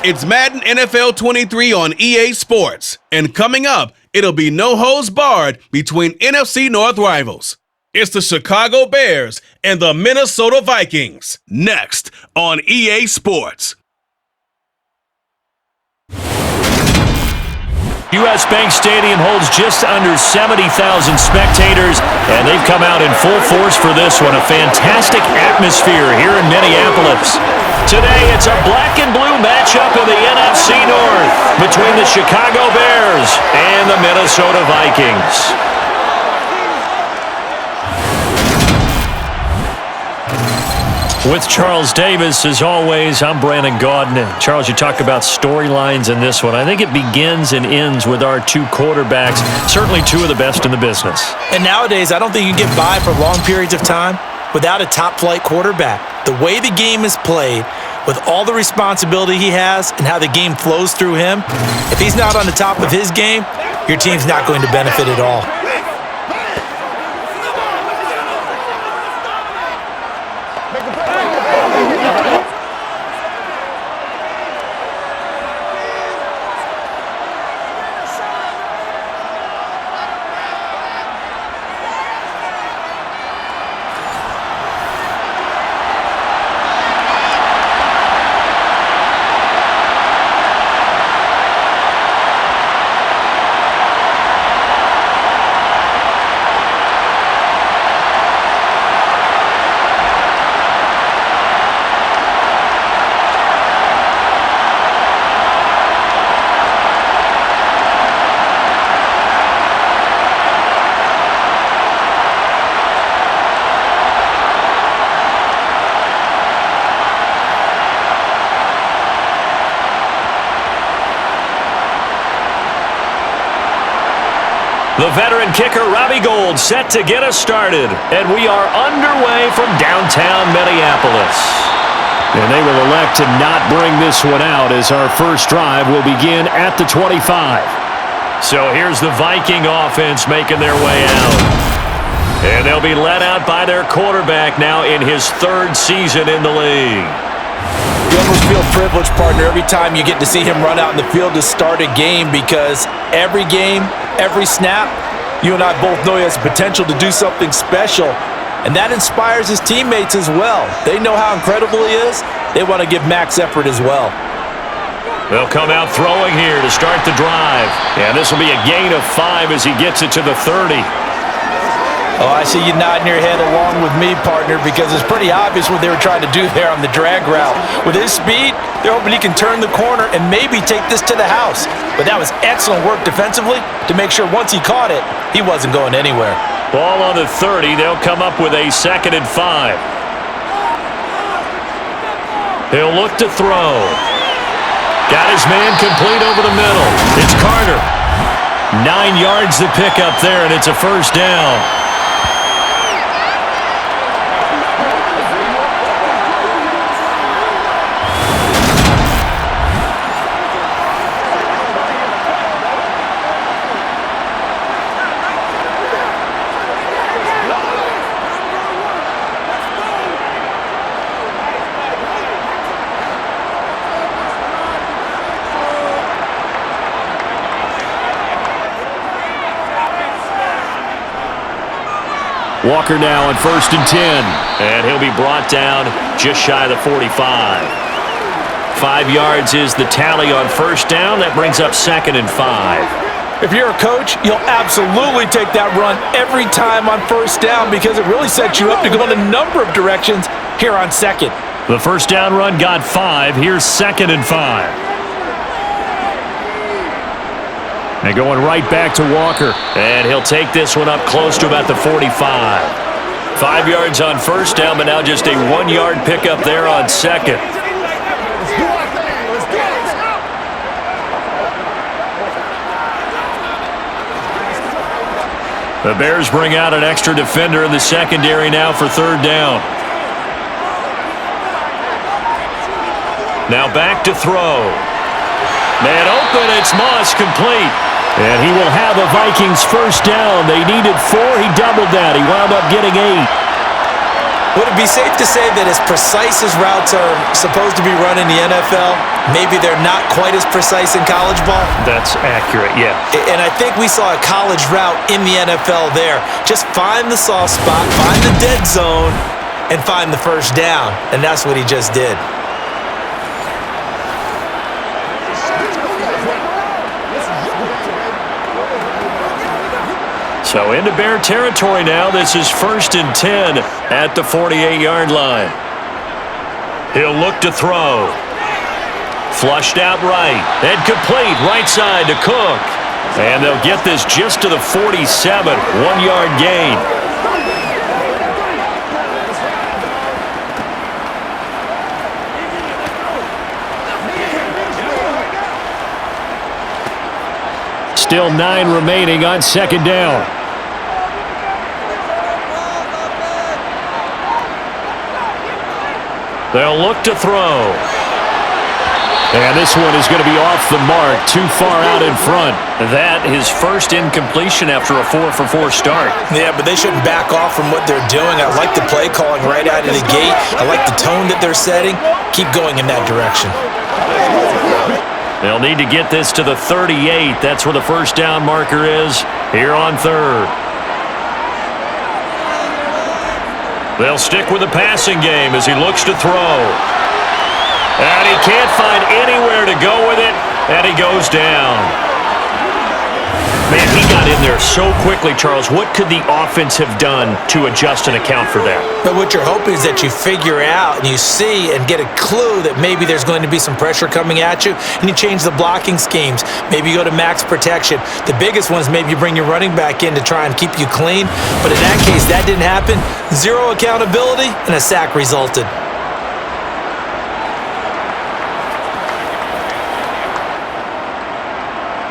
It's Madden NFL 23 on EA Sports. And coming up, it'll be no holds barred between NFC North rivals. It's the Chicago Bears and the Minnesota Vikings. Next on EA Sports. U.S. Bank Stadium holds just under 70,000 spectators, and they've come out in full force for this one. A fantastic atmosphere here in Minneapolis. Today, it's a black and blue matchup in the NFC North between the Chicago Bears and the Minnesota Vikings. With Charles Davis, as always, I'm Brandon Gaudin. Charles, you talk about storylines in this one. I think it begins and ends with our two quarterbacks, certainly two of the best in the business. And nowadays, I don't think you can get by for long periods of time without a top-flight quarterback. The way the game is played, with all the responsibility he has and how the game flows through him, if he's not on the top of his game, your team's not going to benefit at all. The veteran kicker, Robbie Gould, set to get us started. And we are underway from downtown Minneapolis. And they will elect to not bring this one out as our first drive will begin at the 25. So here's the Viking offense making their way out. And they'll be led out by their quarterback now in his third season in the league. You almost feel privileged, partner, every time you get to see him run out in the field to start a game, because every game, every snap, you and I both know he has the potential to do something special, and that inspires his teammates as well. They know how incredible he is. They want to give max effort as well. They'll come out throwing here to start the drive, and this will be a gain of 5 as he gets it to the 30. Oh, I see you nodding your head along with me, partner, because it's pretty obvious what they were trying to do there on the drag route. With his speed, they're hoping he can turn the corner and maybe take this to the house. But that was excellent work defensively to make sure once he caught it, he wasn't going anywhere. Ball on the 30. They'll come up with a 2nd and 5. He'll look to throw. Got his man complete over the middle. It's Carter. 9 yards to pick up there, and it's a first down. Walker now on 1st and 10. And he'll be brought down just shy of the 45. 5 yards is the tally on first down. That brings up 2nd and 5. If you're a coach, you'll absolutely take that run every time on first down, because it really sets you up to go in a number of directions here on 2nd. The first down run got 5. Here's 2nd and 5. And going right back to Walker. And he'll take this one up close to about the 45. 5 yards on first down, but now just a 1-yard pickup there on 2nd. The Bears bring out an extra defender in the secondary now for 3rd down. Now back to throw. Man open, it's Moss, complete. And he will have a Vikings first down. They needed 4. He doubled that. He wound up getting 8. Would it be safe to say that as precise as routes are supposed to be run in the NFL, maybe they're not quite as precise in college ball? That's accurate, yeah. And I think we saw a college route in the NFL there. Just find the soft spot, find the dead zone, and find the first down. And that's what he just did. So into Bear territory now. This is 1st and 10 at the 48-yard line. He'll look to throw. Flushed out right. And complete right side to Cook. And they'll get this just to the 47. 1-yard gain. Still 9 remaining on 2nd down. They'll look to throw. And this one is going to be off the mark, too far out in front. That his first incompletion after a 4-for-4 start. Yeah, but they shouldn't back off from what they're doing. I like the play calling right out of the gate. I like the tone that they're setting. Keep going in that direction. They'll need to get this to the 38. That's where the first down marker is here on 3rd. They'll stick with the passing game as he looks to throw. And he can't find anywhere to go with it, and he goes down. Man, he got in there so quickly, Charles. What could the offense have done to adjust and account for that? But what you're hoping is that you figure out and you see and get a clue that maybe there's going to be some pressure coming at you, and you change the blocking schemes. Maybe you go to max protection. The biggest one is maybe you bring your running back in to try and keep you clean. But in that case, that didn't happen. 0 accountability, and a sack resulted.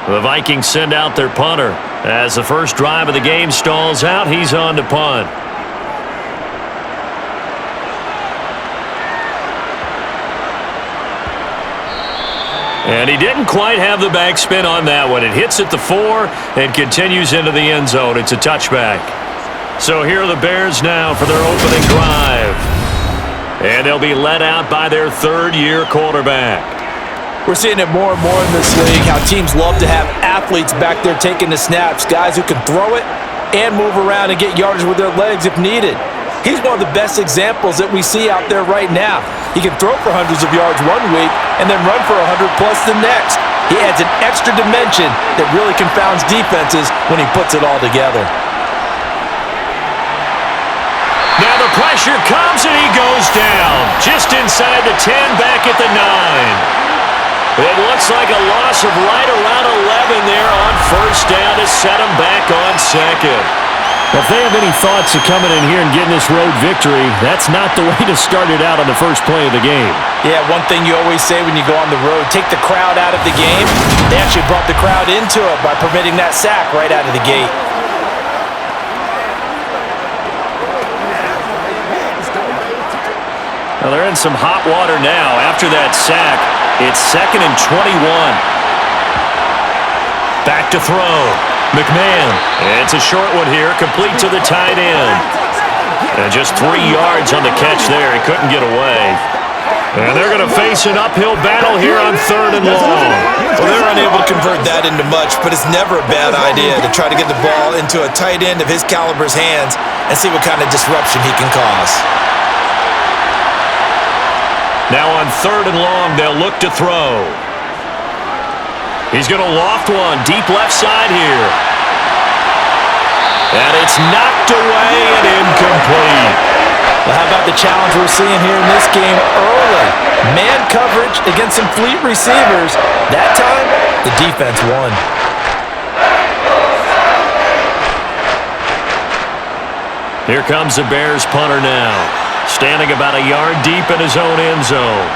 The Vikings send out their punter. As the first drive of the game stalls out, he's on to punt. And he didn't quite have the backspin on that one. It hits at the 4 and continues into the end zone. It's a touchback. So here are the Bears now for their opening drive. And they'll be led out by their third-year quarterback. We're seeing it more and more in this league, how teams love to have athletes back there taking the snaps, guys who can throw it and move around and get yardage with their legs if needed. He's one of the best examples that we see out there right now. He can throw for hundreds of yards one week and then run for 100+ the next. He adds an extra dimension that really confounds defenses when he puts it all together. Now the pressure comes and he goes down. Just inside the 10, back at the 9. It looks like a loss of right around 11 there on first down to set him back on second. If they have any thoughts of coming in here and getting this road victory, that's not the way to start it out on the first play of the game. Yeah, one thing you always say when you go on the road, take the crowd out of the game. They actually brought the crowd into it by permitting that sack right out of the gate. Well, they're in some hot water now after that sack. It's 2nd and 21. Back to throw. McMahon. It's a short one here, complete to the tight end. And just 3 yards on the catch there. He couldn't get away. And they're going to face an uphill battle here on 3rd and long. Well, they're unable to convert that into much, but it's never a bad idea to try to get the ball into a tight end of his caliber's hands and see what kind of disruption he can cause. Now on 3rd and long, they'll look to throw. He's going to loft one deep left side here. And it's knocked away and incomplete. Well, how about the challenge we're seeing here in this game early? Man coverage against some fleet receivers. That time, the defense won. Here comes the Bears punter now. Standing about a yard deep in his own end zone.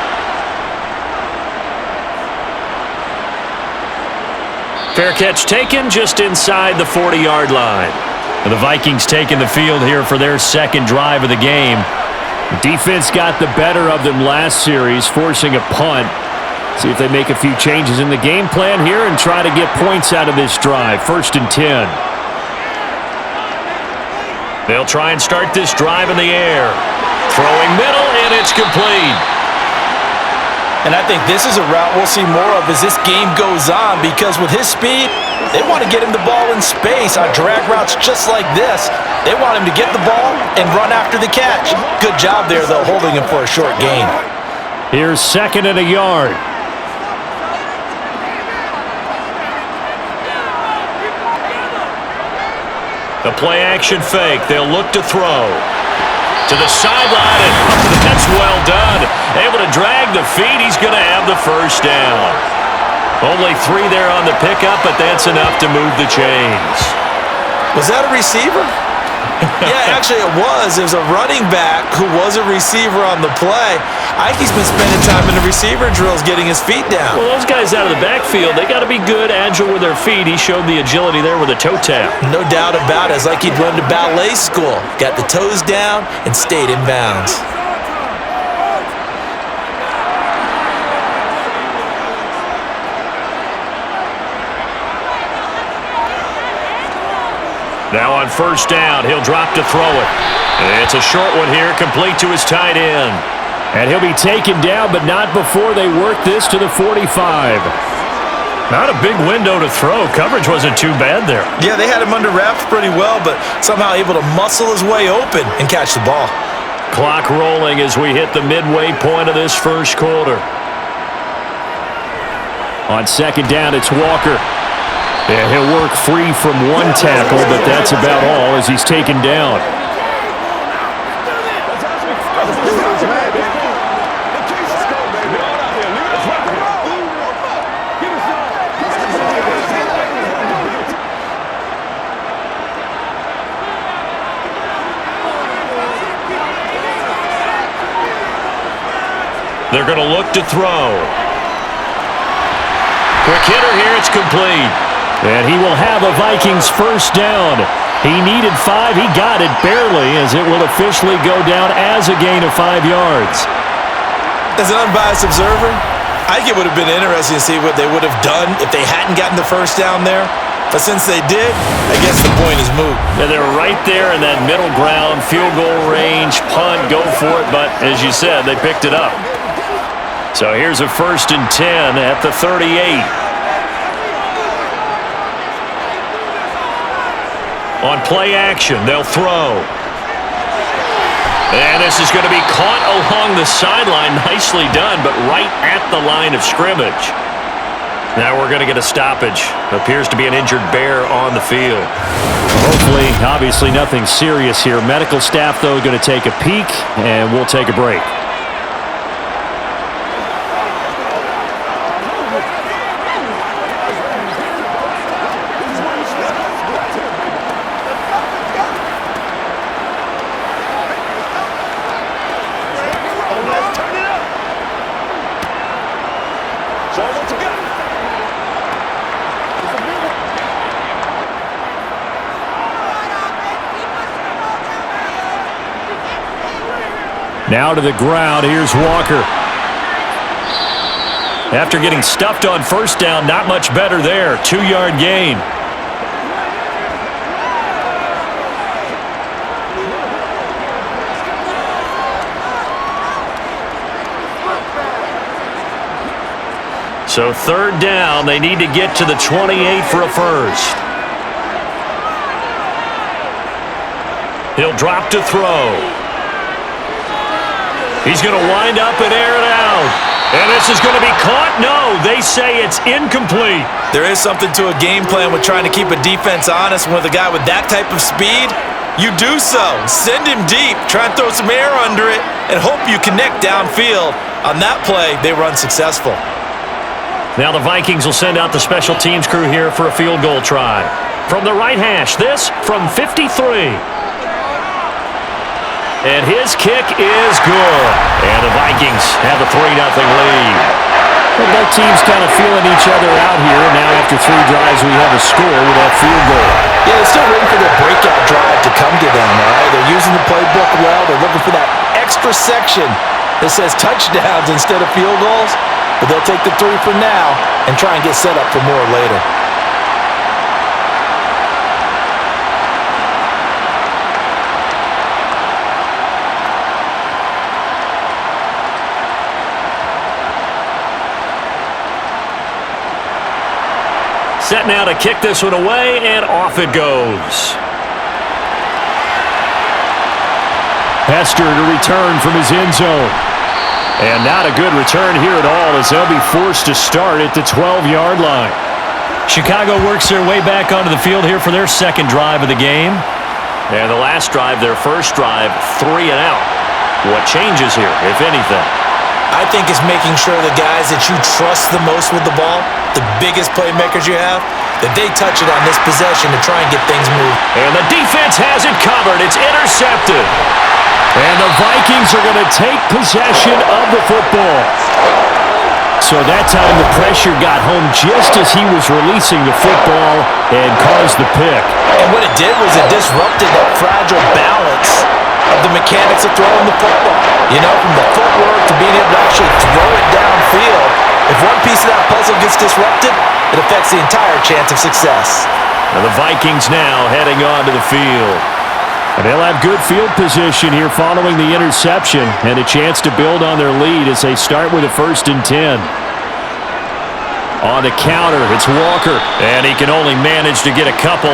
Fair catch taken just inside the 40-yard line. And the Vikings taking the field here for their second drive of the game. Defense got the better of them last series, forcing a punt. See if they make a few changes in the game plan here and try to get points out of this drive. 1st and 10. They'll try and start this drive in the air. Throwing middle, and it's complete. And I think this is a route we'll see more of as this game goes on, because with his speed, they want to get him the ball in space on drag routes just like this. They want him to get the ball and run after the catch. Good job there, though, holding him for a short gain. Here's 2nd and a yard. The play-action fake. They'll look to throw. To the sideline, and that's well done. Able to drag the feet. He's going to have the first down. Only 3 there on the pickup, but that's enough to move the chains. Was that a receiver? Yeah, actually it was. It was a running back who was a receiver on the play. Ike's been spending time in the receiver drills getting his feet down. Well, those guys out of the backfield, they got to be good, agile with their feet. He showed the agility there with a toe tap. No doubt about it. It's like he'd run to ballet school. Got the toes down and stayed in bounds. Now on first down, he'll drop to throw it. It's a short one here, complete to his tight end. And he'll be taken down, but not before they work this to the 45. Not a big window to throw. Coverage wasn't too bad there. Yeah, they had him under wraps pretty well, but somehow able to muscle his way open and catch the ball. Clock rolling as we hit the midway point of this first quarter. On 2nd down, it's Walker. Yeah, he'll work free from one tackle, but that's about all as he's taken down. They're going to look to throw. Quick hitter here, it's complete. And he will have a Vikings first down. He needed 5. He got it barely, as it will officially go down as a gain of 5 yards. As an unbiased observer, I think it would have been interesting to see what they would have done if they hadn't gotten the first down there. But since they did, I guess the point is moot. Yeah, they're right there in that middle ground, field goal range, punt, go for it. But as you said, they picked it up. So here's a 1st and 10 at the 38. On play action, they'll throw. And this is going to be caught along the sideline. Nicely done, but right at the line of scrimmage. Now we're going to get a stoppage. Appears to be an injured Bear on the field. Hopefully, obviously nothing serious here. Medical staff, though, going to take a peek, and we'll take a break. Now to the ground, here's Walker. After getting stuffed on first down, not much better there. 2-yard gain. So 3rd down, they need to get to the 28 for a first. He'll drop to throw. He's going to wind up and air it out. And this is going to be caught? No, they say it's incomplete. There is something to a game plan with trying to keep a defense honest. With a guy with that type of speed, you do so. Send him deep, try and throw some air under it, and hope you connect downfield. On that play, they run successful. Now the Vikings will send out the special teams crew here for a field goal try. From the right hash, this from 53. And his kick is good. And the Vikings have a 3-0 lead. Well, both teams kind of feeling each other out here. Now after 3 drives, we have a score with that field goal. Yeah, they're still waiting for their breakout drive to come to them, all right? They're using the playbook well. They're looking for that extra section that says touchdowns instead of field goals. But they'll take the 3 for now and try and get set up for more later. set now to kick this one away, and off it goes. Hester to return from his end zone. And not a good return here at all as they'll be forced to start at the 12-yard line. Chicago works their way back onto the field here for their second drive of the game. And the last drive, their first drive, 3 and out. What changes here, if anything? I think it's making sure the guys that you trust the most with the ball, the biggest playmakers you have, that they touch it on this possession to try and get things moving. And the defense has it covered. It's intercepted. And the Vikings are going to take possession of the football. So that time the pressure got home just as he was releasing the football and caused the pick. And what it did was it disrupted that fragile balance of the mechanics of throwing the football. You know, from the footwork to being able to actually throw it downfield. If one piece of that puzzle gets disrupted, it affects the entire chance of success. And the Vikings now heading onto the field. And they'll have good field position here following the interception and a chance to build on their lead as they start with a 1st and 10. On the counter, it's Walker, and he can only manage to get a couple.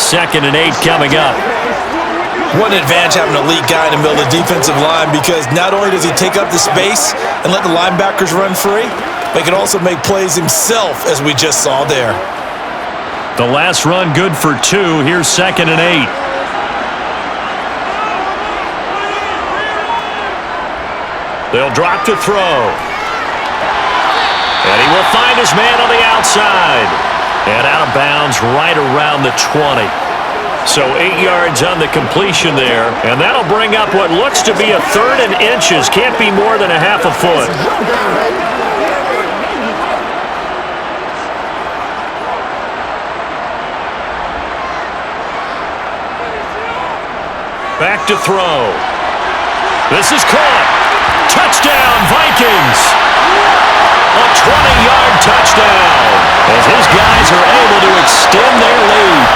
2nd and 8 coming up. What an advantage having an elite guy in the middle of the defensive line, because not only does he take up the space and let the linebackers run free, but he can also make plays himself, as we just saw there. The last run good for 2. Here's 2nd and 8. They'll drop to throw. And he will find his man on the outside. And out of bounds right around the 20. So 8 yards on the completion there. And that'll bring up what looks to be a 3rd and inches. Can't be more than a half a foot. Back to throw. This is caught. Touchdown, Vikings! A 20-yard touchdown as his guys are able to extend their lead.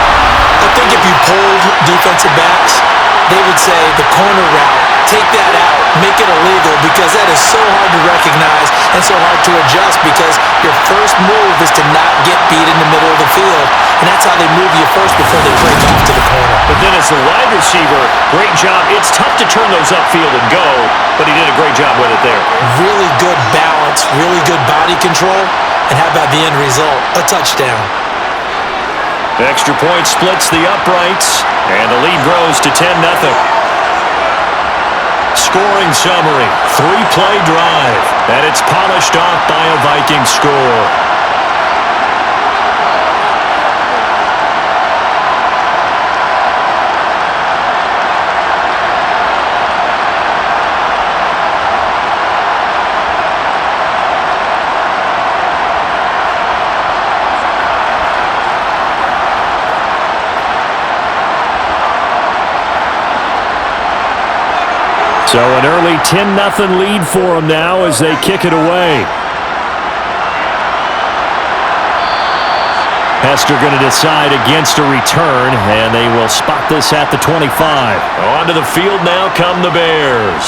I think if you polled defensive backs, they would say the corner route, take that out, make it illegal, because that is so hard to recognize and so hard to adjust, because your first move is to not get beat in the middle of the field, and that's how they move you first before they break off to the corner. But then as the wide receiver, great job. It's tough to turn those upfield and go, but he did a great job with it there. Really good balance, really good body control, and how about the end result? A touchdown. Extra point splits the uprights, and the lead grows to 10-0. Scoring summary, 3-play drive, and it's polished off by a Viking score. So an early 10-0 lead for them now as they kick it away. Hester going to decide against a return, and they will spot this at the 25. Onto the field now come the Bears.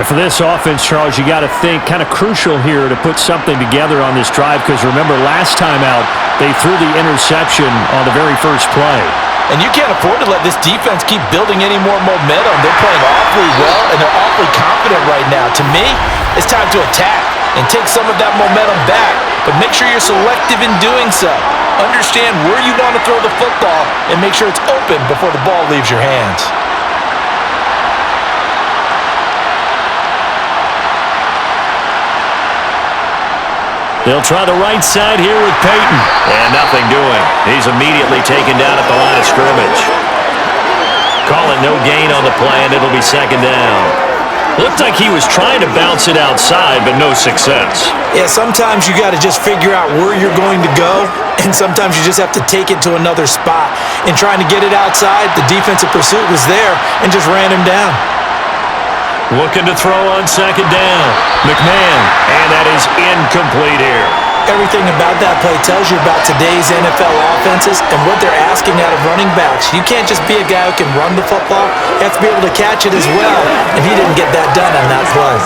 And for this offense, Charles, you got to think kind of crucial here to put something together on this drive, because remember last time out they threw the interception on the very first play. And you can't afford to let this defense keep building any more momentum. They're playing awfully well, and they're awfully confident right now. To me, it's time to attack and take some of that momentum back. But make sure you're selective in doing so. Understand where you want to throw the football and make sure it's open before the ball leaves your hands. They'll try the right side here with Peyton. And nothing doing. He's immediately taken down at the line of scrimmage. Call it no gain on the play, and it'll be 2nd down. Looked like he was trying to bounce it outside, but no success. Yeah, sometimes you got to just figure out where you're going to go, and sometimes you just have to take it to another spot. In trying to get it outside, the defensive pursuit was there and just ran him down. Looking to throw on 2nd down. McMahon, and that is incomplete here. Everything about that play tells you about today's NFL offenses and what they're asking out of running backs. You can't just be a guy who can run the football. You have to be able to catch it as well, and he didn't get that done on that play.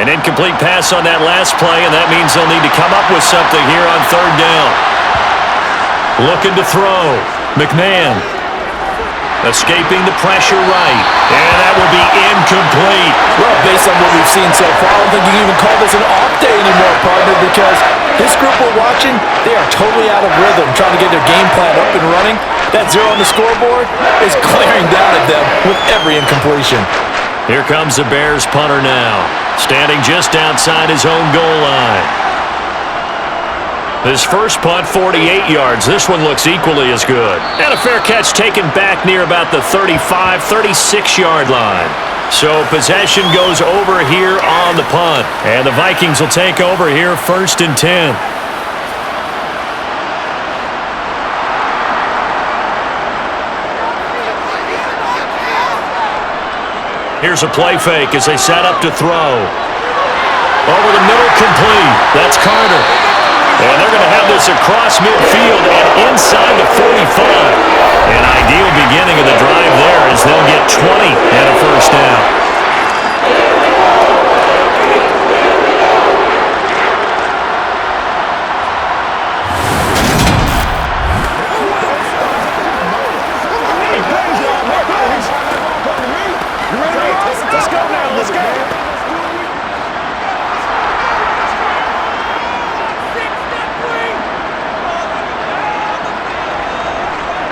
An incomplete pass on that last play, and that means they'll need to come up with something here on third down. Looking to throw. McMahon. Escaping the pressure right. And that will be incomplete. Well, based on what we've seen so far, I don't think you can even call this an off day anymore, partner, because this group we're watching, they are totally out of rhythm, trying to get their game plan up and running. That 0 on the scoreboard is glaring down at them with every incompletion. Here comes the Bears punter now, standing just outside his own goal line. His first punt, 48 yards. This one looks equally as good. And a fair catch taken back near about the 35, 36-yard line. So possession goes over here on the punt. And the Vikings will take over here, 1st and 10. Here's a play fake as they set up to throw. Over the middle, complete. That's Carter. And they're going to have this across midfield and inside the 45. An ideal beginning of the drive there as they'll get 20 and a first down.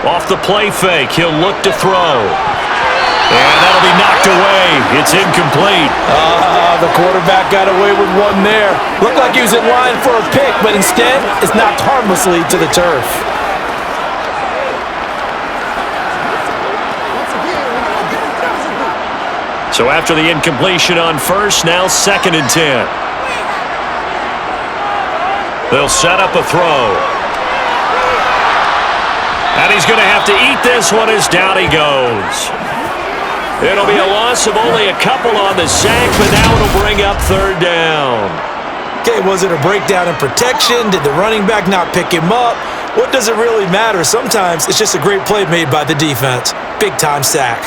Off the play fake, he'll look to throw. And that'll be knocked away. It's incomplete. The quarterback got away with one there. Looked like he was in line for a pick, but instead, it's knocked harmlessly to the turf. So after the incompletion on first, now 2nd and 10. They'll set up a throw. And he's going to have to eat this one as down he goes. It'll be a loss of only a couple on the sack, but now it'll bring up 3rd down. Okay, was it a breakdown in protection? Did the running back not pick him up? What does it really matter? Sometimes it's just a great play made by the defense. Big-time sack.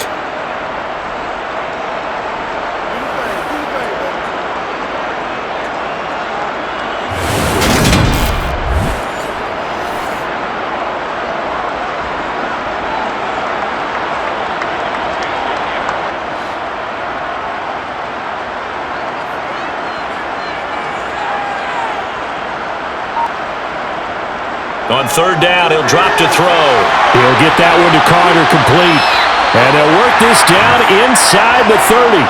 On 3rd down, he'll drop to throw. He'll get that one to Carter, complete. And they'll work this down inside the 30.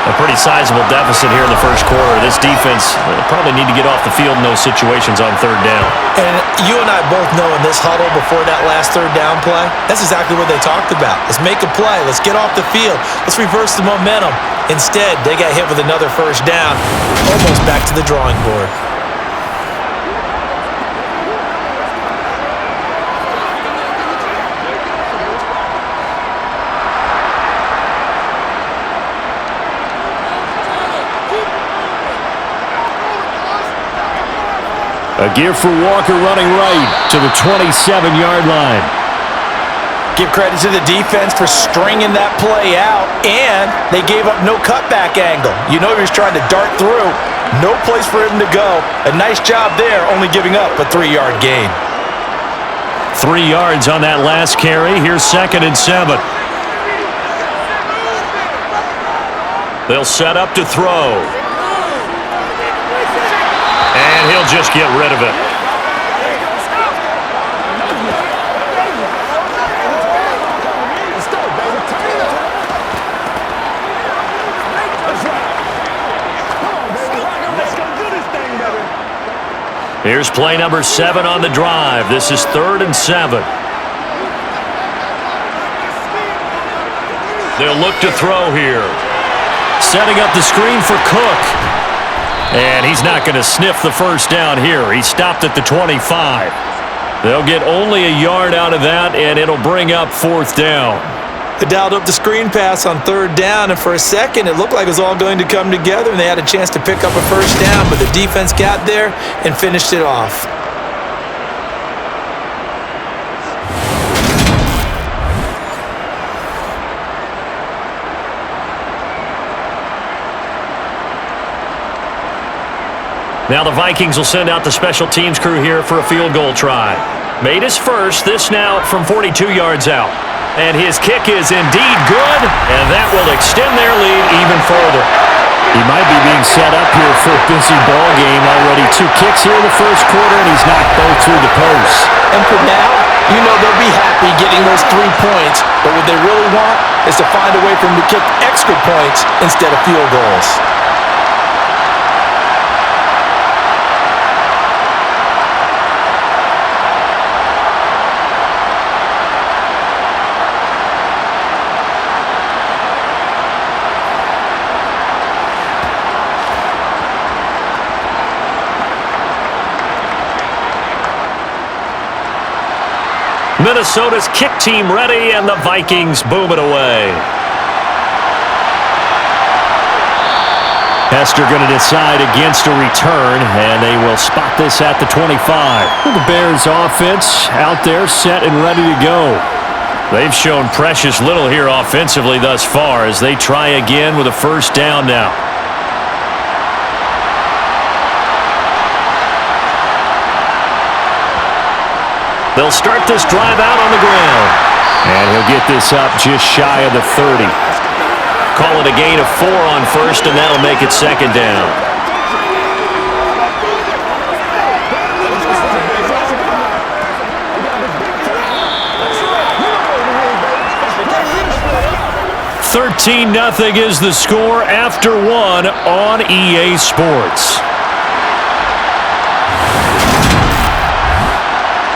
A pretty sizable deficit here in the first quarter. This defense probably need to get off the field in those situations on 3rd down. And you and I both know in this huddle before that last 3rd down play, that's exactly what they talked about. Let's make a play. Let's get off the field. Let's reverse the momentum. Instead, they got hit with another 1st down, almost back to the drawing board. A gear for Walker running right to the 27-yard line. Give credit to the defense for stringing that play out, and they gave up no cutback angle. You know he was trying to dart through. No place for him to go. A nice job there, only giving up a 3-yard gain. 3 yards on that last carry. Here's 2nd and 7. They'll set up to throw. And he'll just get rid of it. Here's play number 7 on the drive. This is 3rd and 7. They'll look to throw here. Setting up the screen for Cook. And he's not going to sniff the first down here. He stopped at the 25. They'll get only a yard out of that, and it'll bring up 4th down. They dialed up the screen pass on 3rd down, and for a second, it looked like it was all going to come together, and they had a chance to pick up a 1st down, but the defense got there and finished it off. Now the Vikings will send out the special teams crew here for a field goal try. Made his first, this now from 42 yards out. And his kick is indeed good, and that will extend their lead even further. He might be being set up here for a busy ball game already. 2 kicks here in the first quarter, and he's knocked both through the post. And for now, you know they'll be happy getting those 3 points, but what they really want is to find a way for them to kick extra points instead of field goals. Minnesota's kick team ready, and the Vikings boom it away. Hester going to decide against a return, and they will spot this at the 25. The Bears offense out there set and ready to go. They've shown precious little here offensively thus far as they try again with a first down now. They'll start this drive out on the ground. And he'll get this up just shy of the 30. Call it a gain of 4 on first, and that'll make it second down. $13-0 is the score after 1 on EA Sports.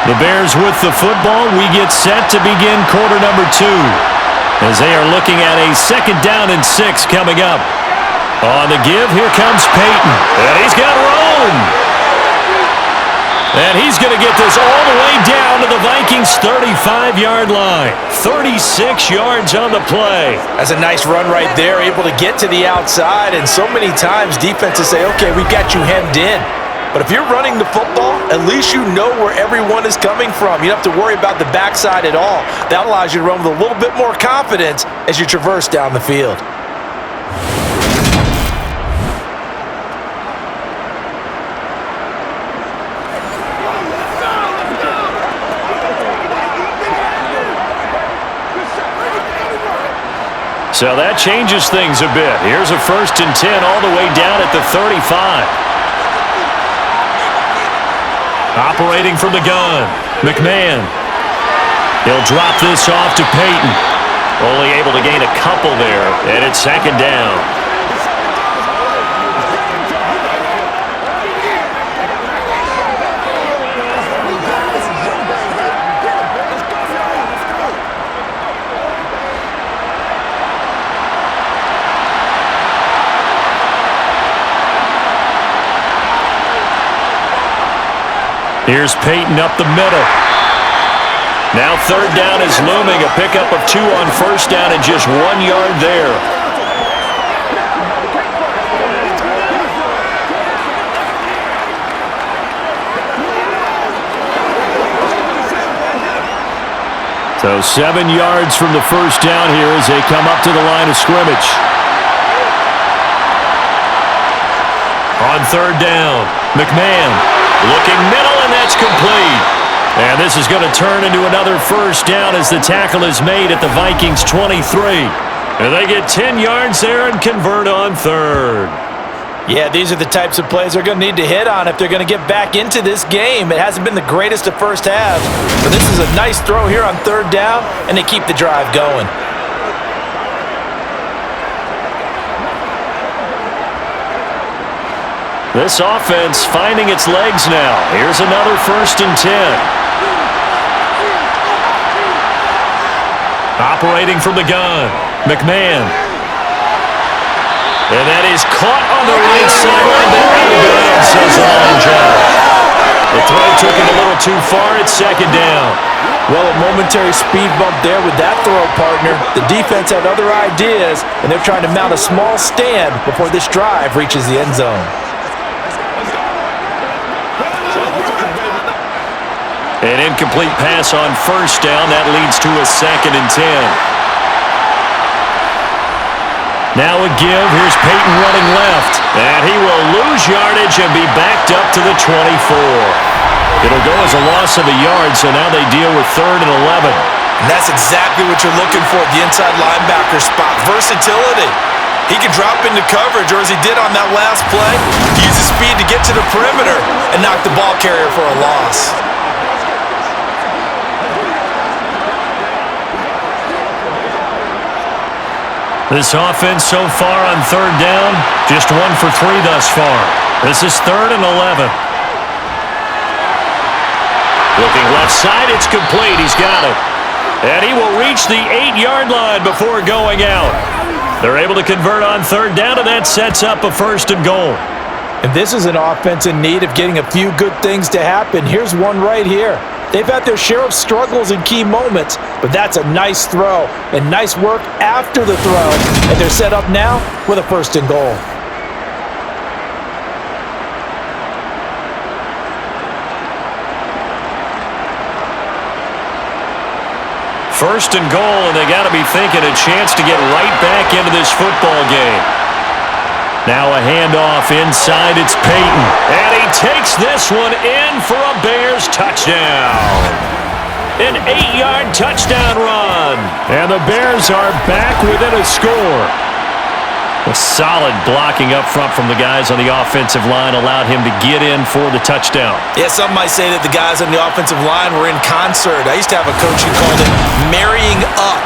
The Bears with the football. We get set to begin quarter number 2 as they are looking at a 2nd down and 6 coming up. On the give, here comes Peyton. And he's got room. And he's going to get this all the way down to the Vikings' 35-yard line. 36 yards on the play. That's a nice run right there, able to get to the outside. And so many times defenses say, okay, we've got you hemmed in. But if you're running the football, at least you know where everyone is coming from. You don't have to worry about the backside at all. That allows you to run with a little bit more confidence as you traverse down the field. So that changes things a bit. Here's a 1st and 10 all the way down at the 35. Operating from the gun, McMahon. He'll drop this off to Peyton. Only able to gain a couple there, and it's 2nd down. Here's Peyton up the middle. Now 3rd down is looming. A pickup of 2 on 1st down and just 1 yard there. So 7 yards from the first down here as they come up to the line of scrimmage. On 3rd down, McMahon. Looking middle, and that's complete. And this is going to turn into another first down as the tackle is made at the Vikings' 23. And they get 10 yards there and convert on 3rd. Yeah, these are the types of plays they're going to need to hit on if they're going to get back into this game. It hasn't been the greatest of first halves, but this is a nice throw here on 3rd down, and they keep the drive going. This offense finding its legs now. Here's another 1st and 10. Operating from the gun, McMahon. And that is caught on the right sideline. That does a long job. The throw took it a little too far. It's 2nd down. Well, a momentary speed bump there with that throw, partner. The defense had other ideas, and they're trying to mount a small stand before this drive reaches the end zone. An incomplete pass on 1st down. That leads to a 2nd and 10. Now a give. Here's Peyton running left. And he will lose yardage and be backed up to the 24. It'll go as a loss of a yard, so now they deal with 3rd and 11. And that's exactly what you're looking for at the inside linebacker spot. Versatility. He can drop into coverage, or as he did on that last play, use his speed to get to the perimeter and knock the ball carrier for a loss. This offense so far on 3rd down, just 1 for 3 thus far. This is 3rd and 11. Looking left side, it's complete. He's got it. And he will reach the 8-yard line before going out. They're able to convert on 3rd down, and that sets up a 1st and goal. And this is an offense in need of getting a few good things to happen. Here's one right here. They've had their share of struggles in key moments, but that's a nice throw and nice work after the throw. And they're set up now with a 1st and goal. First and goal, and they got to be thinking a chance to get right back into this football game. Now a handoff inside, it's Peyton. And he takes this one in for a Bears touchdown. An 8-yard touchdown run. And the Bears are back within a score. A solid blocking up front from the guys on the offensive line allowed him to get in for the touchdown. Yeah, some might say that the guys on the offensive line were in concert. I used to have a coach who called it marrying up,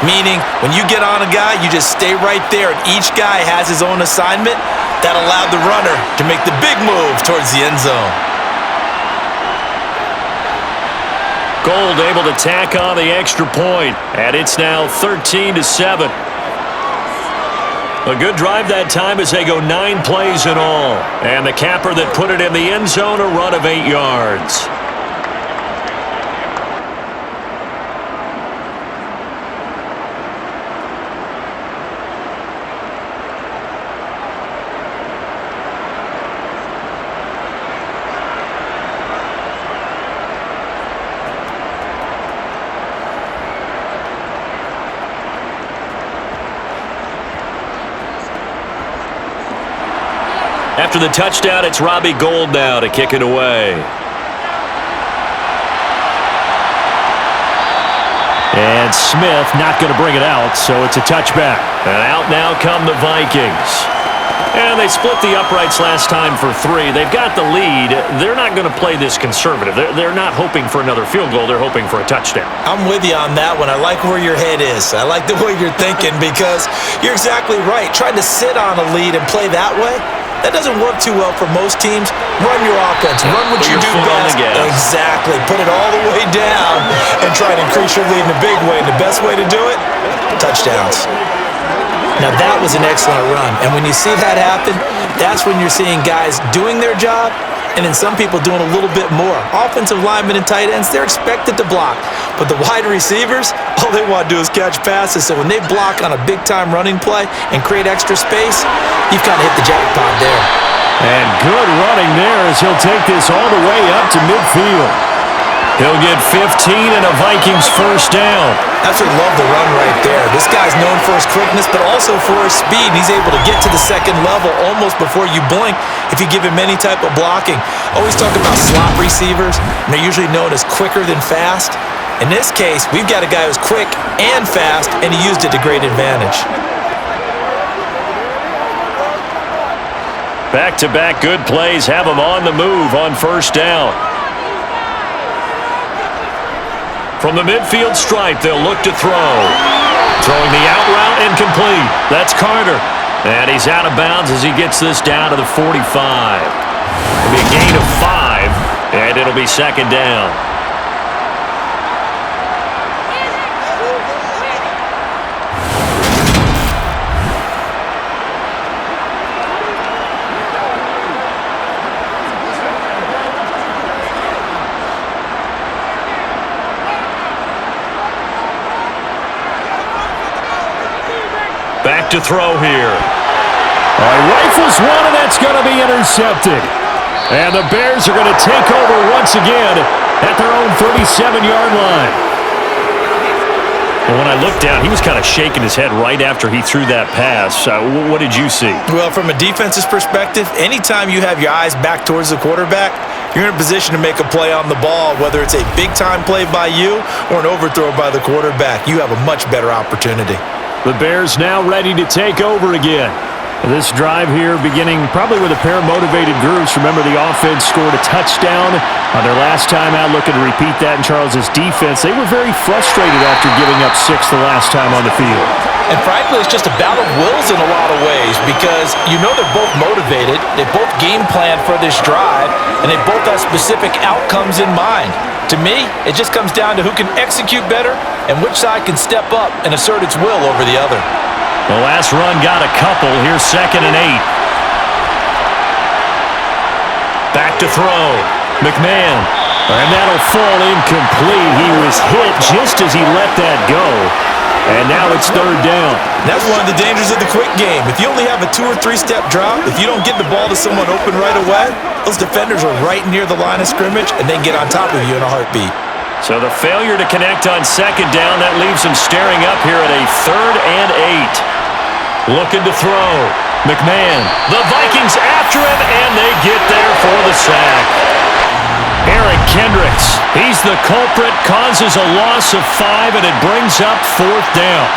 meaning when you get on a guy, you just stay right there, and each guy has his own assignment. That allowed the runner to make the big move towards the end zone. Gold able to tack on the extra point, and it's now 13-7. A good drive that time as they go 9 plays in all. And the capper that put it in the end zone, a run of 8 yards. After the touchdown, it's Robbie Gould now to kick it away. And Smith not going to bring it out, so it's a touchback. And out now come the Vikings. And they split the uprights last time for 3. They've got the lead. They're not going to play this conservative. They're not hoping for another field goal. They're hoping for a touchdown. I'm with you on that one. I like where your head is. I like the way you're thinking because you're exactly right. Trying to sit on a lead and play that way, that doesn't work too well for most teams. Run your offense. Run what you do best. Exactly. Put it all the way down and try to increase your lead in a big way. And the best way to do it, touchdowns. Now, that was an excellent run. And when you see that happen, that's when you're seeing guys doing their job and then some people doing a little bit more. Offensive linemen and tight ends, they're expected to block. But the wide receivers, all they want to do is catch passes. So when they block on a big-time running play and create extra space, you've kind of hit the jackpot there. And good running there as he'll take this all the way up to midfield. He'll get 15 and a Vikings 1st down. Absolutely love the run right there. This guy's known for his quickness, but also for his speed. He's able to get to the second level almost before you blink if you give him any type of blocking. Always talk about slot receivers, and they're usually known as quicker than fast. In this case, we've got a guy who's quick and fast, and he used it to great advantage. Back-to-back good plays have him on the move on 1st down. From the midfield stripe, they'll look to throw. Throwing the out route incomplete. That's Carter. And he's out of bounds as he gets this down to the 45. It'll be a gain of 5, and it'll be 2nd down. Back to throw here. All right, rifles one, and that's going to be intercepted. And the Bears are going to take over once again at their own 37-yard line. And when I looked down, he was kind of shaking his head right after he threw that pass. What did you see? Well, from a defense's perspective, anytime you have your eyes back towards the quarterback, you're in a position to make a play on the ball, whether it's a big-time play by you or an overthrow by the quarterback. You have a much better opportunity. The Bears now ready to take over again. This drive here beginning probably with a pair of motivated groups. Remember, the offense scored a touchdown on their last time out, looking to repeat that in Charles's defense. They were very frustrated after giving up 6 the last time on the field. And frankly, it's just a battle of wills in a lot of ways because you know they're both motivated, they both game plan for this drive, and they both have specific outcomes in mind. To me, it just comes down to who can execute better and which side can step up and assert its will over the other. The last run got a couple. Here's 2nd and 8. Back to throw. McMahon. And that'll fall incomplete. He was hit just as he let that go. And now it's 3rd down. That's one of the dangers of the quick game. If you only have a 2- or 3-step drop, if you don't get the ball to someone open right away, those defenders are right near the line of scrimmage and they get on top of you in a heartbeat. So the failure to connect on 2nd down, that leaves him staring up here at a 3rd and 8. Looking to throw. McMahon. The Vikings after him, and they get there for the sack. Eric Kendricks. He's the culprit, causes a loss of 5, and it brings up 4th down.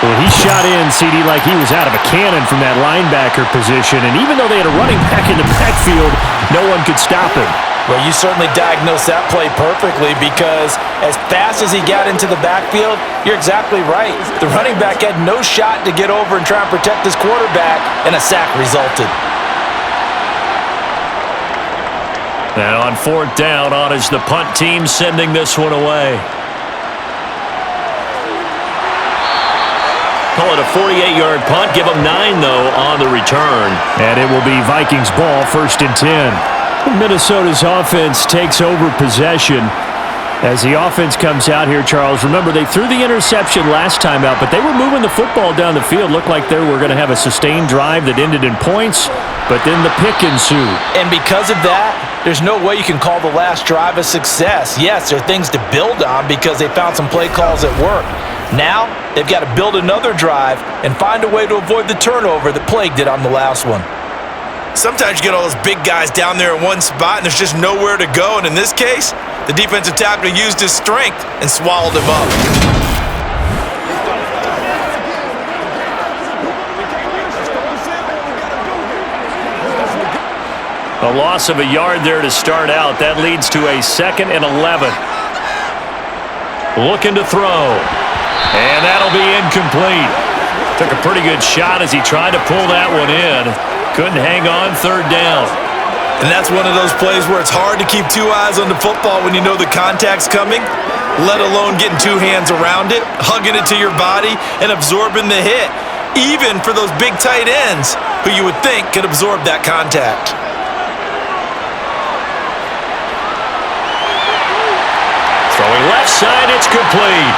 Well, he shot in, CD, like he was out of a cannon from that linebacker position. And even though they had a running back in the backfield, no one could stop him. Well, you certainly diagnosed that play perfectly because as fast as he got into the backfield, you're exactly right. The running back had no shot to get over and try and protect his quarterback, and a sack resulted. Now on 4th down, on is the punt team sending this one away. Call it a 48-yard punt. Give them 9, though, on the return. And it will be Vikings ball, 1st and 10. Minnesota's offense takes over possession. As the offense comes out here, Charles, remember they threw the interception last time out, but they were moving the football down the field. Looked like they were going to have a sustained drive that ended in points, but then the pick ensued. And because of that, there's no way you can call the last drive a success. Yes, there are things to build on because they found some play calls that work. Now, they've got to build another drive and find a way to avoid the turnover that plagued it on the last one. Sometimes you get all those big guys down there in one spot and there's just nowhere to go. And in this case, the defensive tackle used his strength and swallowed him up. A loss of a yard there to start out. That leads to a 2nd and 11. Looking to throw. And that'll be incomplete. Took a pretty good shot as he tried to pull that one in. Couldn't hang on, 3rd down. And that's one of those plays where it's hard to keep 2 eyes on the football when you know the contact's coming, let alone getting 2 hands around it, hugging it to your body, and absorbing the hit, even for those big tight ends who you would think could absorb that contact. Throwing left side, it's complete.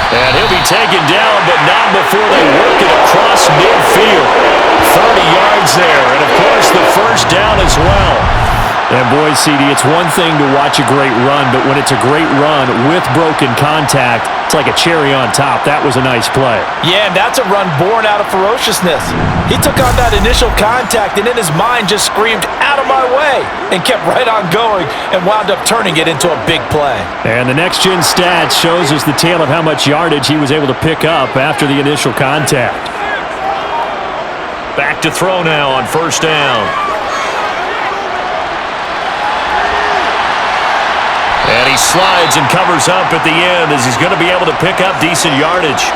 And he'll be taken down, but not before they work it across midfield. 30 yards there, and of course the 1st down as well. And boy, CD, it's one thing to watch a great run, but when it's a great run with broken contact, it's like a cherry on top. That was a nice play. Yeah, and that's a run born out of ferociousness. He took on that initial contact, and in his mind just screamed, "Out of my way," and kept right on going and wound up turning it into a big play. And the next-gen stats shows us the tale of how much yardage he was able to pick up after the initial contact. Back to throw now on 1st down. And he slides and covers up at the end as he's going to be able to pick up decent yardage.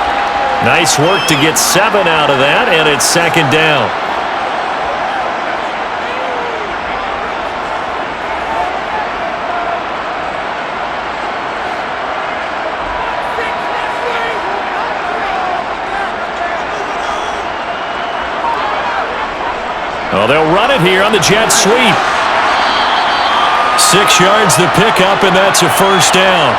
Nice work to get 7 out of that, and it's 2nd down. Well, they'll run it here on the jet sweep. 6 yards the pickup, and that's a 1st down.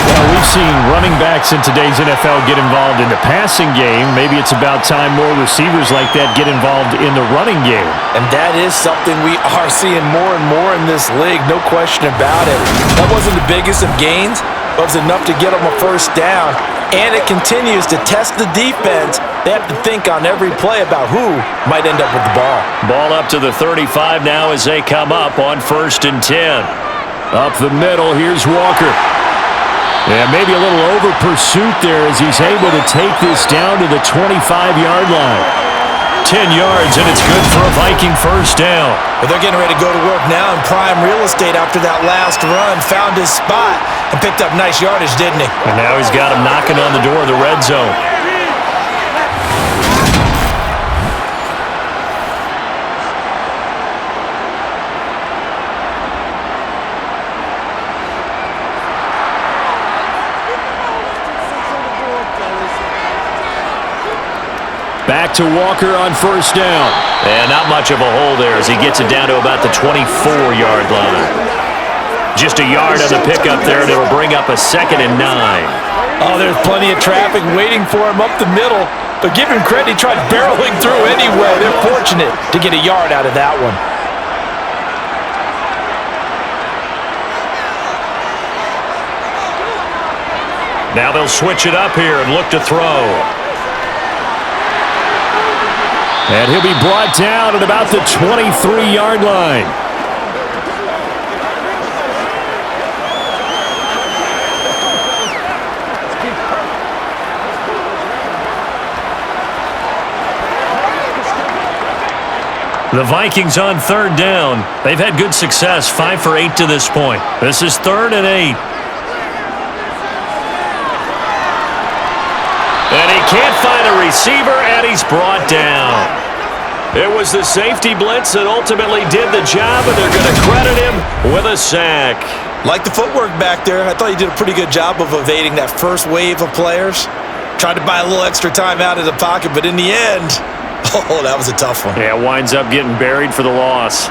Well, we've seen running backs in today's NFL get involved in the passing game. Maybe it's about time more receivers like that get involved in the running game. And that is something we are seeing more and more in this league, no question about it. That wasn't the biggest of gains, but it was enough to get them a first down. And it continues to test the defense. They have to think on every play about who might end up with the ball. Ball up to the 35 now as they come up on 1st and 10. Up the middle, here's Walker. Yeah, maybe a little over pursuit there as he's able to take this down to the 25-yard line. 10 yards, and it's good for a Viking first down. But they're getting ready to go to work now in prime real estate after that last run. Found his spot and picked up nice yardage, didn't he? And now he's got him knocking on the door of the red zone. Back to Walker on first down. And not much of a hole there as he gets it down to about the 24-yard line. Just a yard on the pickup there, and it'll bring up a 2nd and 9. Oh, there's plenty of traffic waiting for him up the middle. But give him credit, he tried barreling through anyway. They're fortunate to get a yard out of that one. Now they'll switch it up here and look to throw. And he'll be brought down at about the 23-yard line. The Vikings on 3rd down. They've had good success, 5 for 8 to this point. This is 3rd and 8. And he can't find a receiver, and he's brought down. It was the safety blitz that ultimately did the job, and they're going to credit him with a sack. Like the footwork back there, I thought he did a pretty good job of evading that first wave of players. Tried to buy a little extra time out of the pocket, but in the end, oh, that was a tough one. Yeah, winds up getting buried for the loss.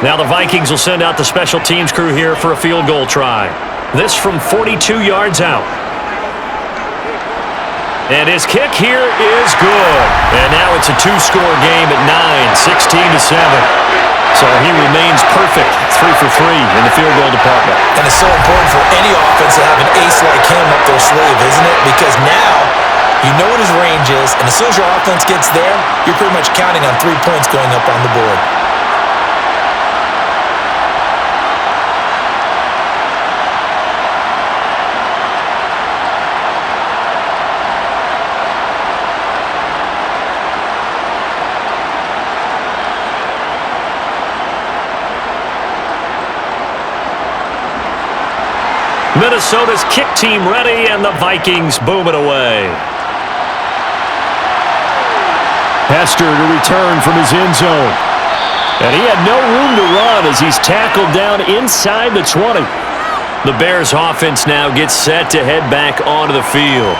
Now the Vikings will send out the special teams crew here for a field goal try. This from 42 yards out. And his kick here is good. And now it's a 2-score game at 9, 16-7. So he remains perfect, 3 for 3 in the field goal department. And it's so important for any offense to have an ace like him up their sleeve, isn't it? Because now you know what his range is, and as soon as your offense gets there, you're pretty much counting on 3 points going up on the board. Minnesota's kick team ready, and the Vikings boom it away. Hester to return from his end zone. And he had no room to run as he's tackled down inside the 20. The Bears offense now gets set to head back onto the field.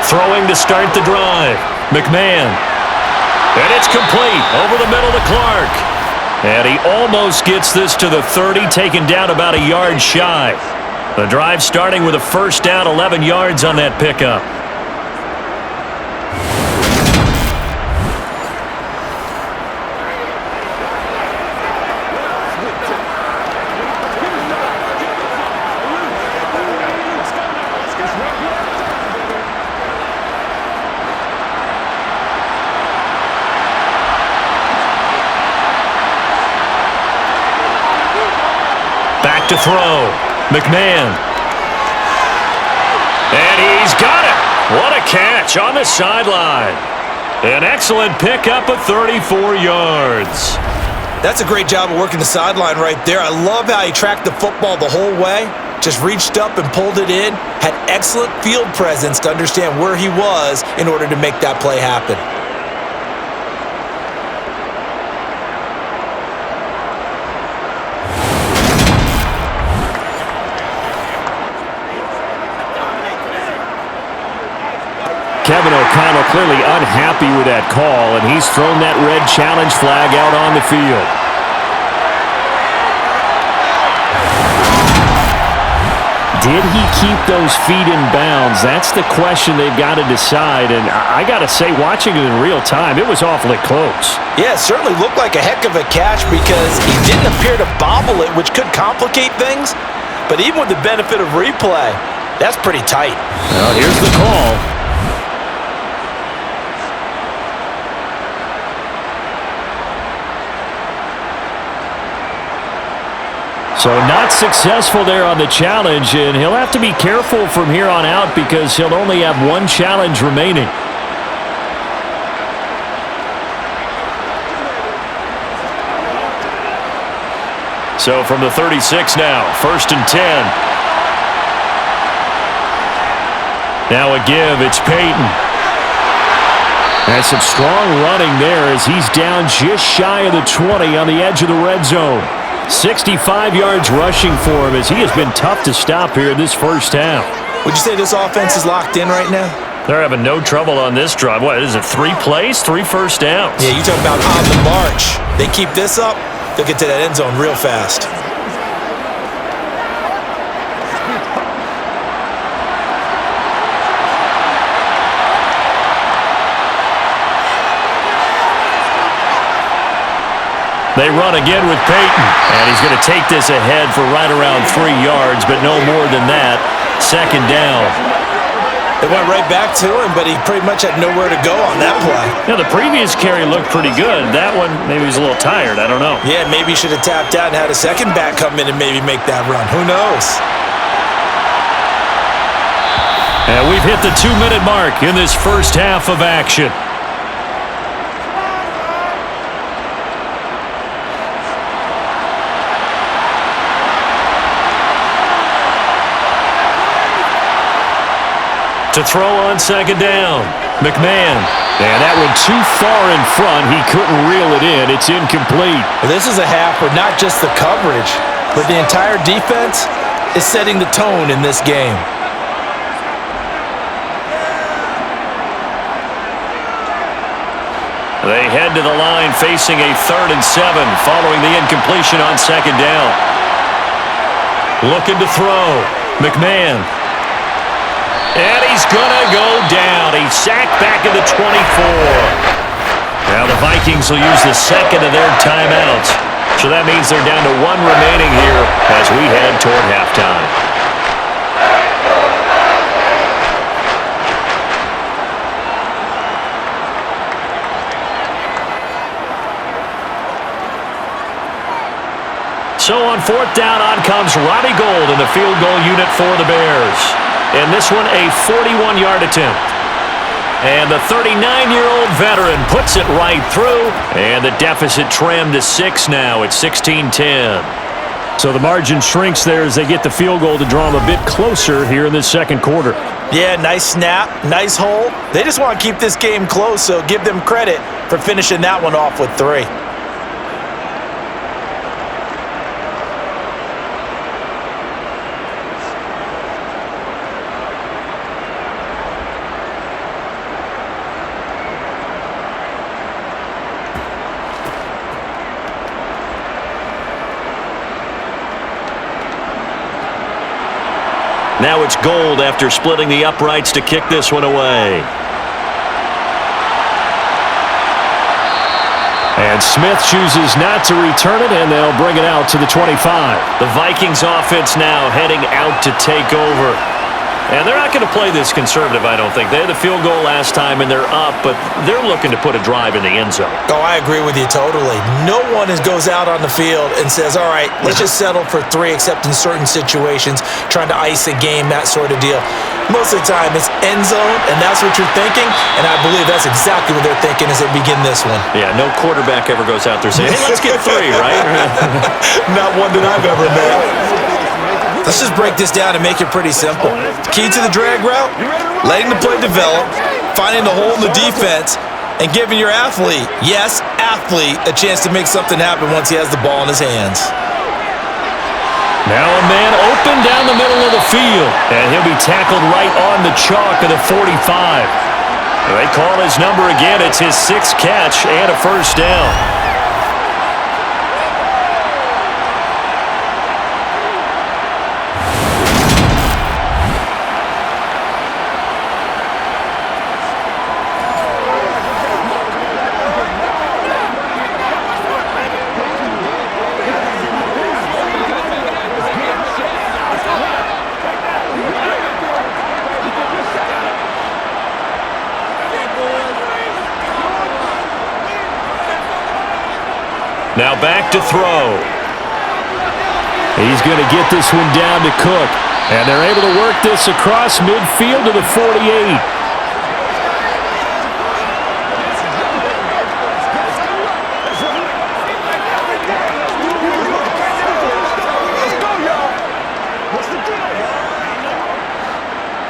Throwing to start the drive. McMahon. And it's complete over the middle to Clark. And he almost gets this to the 30, taken down about a yard shy. The drive starting with a first down, 11 yards on that pickup. Back to throw. McMahon. And he's got it. What a catch on the sideline. An excellent pickup of 34 yards. That's a great job of working the sideline right there. I love how he tracked the football the whole way. Just reached up and pulled it in. Had excellent field presence to understand where he was in order to make that play happen. clearly unhappy with that call, and he's thrown that red challenge flag out on the field. Did he keep those feet in bounds? That's the question they've got to decide. And I got to say, watching it in real time, it was awfully close. Yeah, it certainly looked like a heck of a catch because he didn't appear to bobble it, which could complicate things. But even with the benefit of replay, that's pretty tight. Well, here's the call. So not successful there on the challenge, and he'll have to be careful from here on out because he'll only have one challenge remaining. So from the 36 now, 1st and 10. Now a give, it's Peyton. And some strong running there as he's down just shy of the 20 on the edge of the red zone. 65 yards rushing for him as he has been tough to stop here in this first half. Would you say this offense is locked in right now? They're having no trouble on this drive. What is it, 3 plays, 3 first downs? Yeah, you talk about on the march. They keep this up, they'll get to that end zone real fast. They run again with Peyton, and he's going to take this ahead for right around 3 yards, but no more than that. 2nd down. They went right back to him, but he pretty much had nowhere to go on that play. Yeah, the previous carry looked pretty good. That one, maybe he's a little tired. I don't know. Yeah, maybe he should have tapped out and had a second back come in and maybe make that run. Who knows? And we've hit the 2-minute mark in this first half of action. To throw on 2nd down. McMahon. And that one too far in front. He couldn't reel it in. It's incomplete. Well, this is a half where not just the coverage, but the entire defense is setting the tone in this game. They head to the line facing a 3rd and 7 following the incompletion on 2nd down. Looking to throw. McMahon. And he's going to go down. He's sacked back at the 24. Now the Vikings will use the second of their timeouts. So that means they're down to 1 remaining here as we head toward halftime. So on 4th down, on comes Robbie Gould in the field goal unit for the Bears. And this one, a 41-yard attempt. And the 39-year-old veteran puts it right through. And the deficit trimmed to 6 now at 16-10. So the margin shrinks there as they get the field goal to draw them a bit closer here in this second quarter. Yeah, nice snap, nice hole. They just want to keep this game close, so give them credit for finishing that one off with 3. Now it's Gould after splitting the uprights to kick this one away. And Smith chooses not to return it, and they'll bring it out to the 25. The Vikings offense now heading out to take over. And they're not going to play this conservative, I don't think. They had the field goal last time, and they're up, but they're looking to put a drive in the end zone. Oh, I agree with you totally. No one goes out on the field and says, all right, let's just settle for 3, except in certain situations, trying to ice a game, that sort of deal. Most of the time, it's end zone, and that's what you're thinking, and I believe that's exactly what they're thinking as they begin this one. Yeah, no quarterback ever goes out there saying, hey, let's get 3, right? Not one that I've ever met. Let's just break this down and make it pretty simple. Key to the drag route, letting the play develop, finding the hole in the defense, and giving your athlete, yes, athlete, a chance to make something happen once he has the ball in his hands. Now a man open down the middle of the field, and he'll be tackled right on the chalk of the 45. They call his number again. It's his 6th catch and a first down. Now back to throw. He's going to get this one down to Cook. And they're able to work this across midfield to the 48.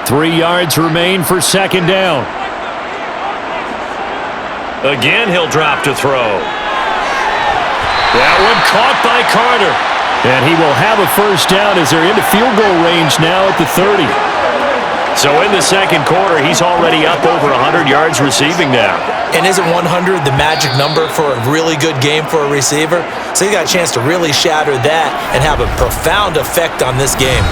Three yards remain for second down. Again, he'll drop to throw. That one caught by Carter. And he will have a first down as they're into field goal range now at the 30. So in the second quarter, he's already up over 100 yards receiving now. And isn't 100 the magic number for a really good game for a receiver? So he got a chance to really shatter that and have a profound effect on this game.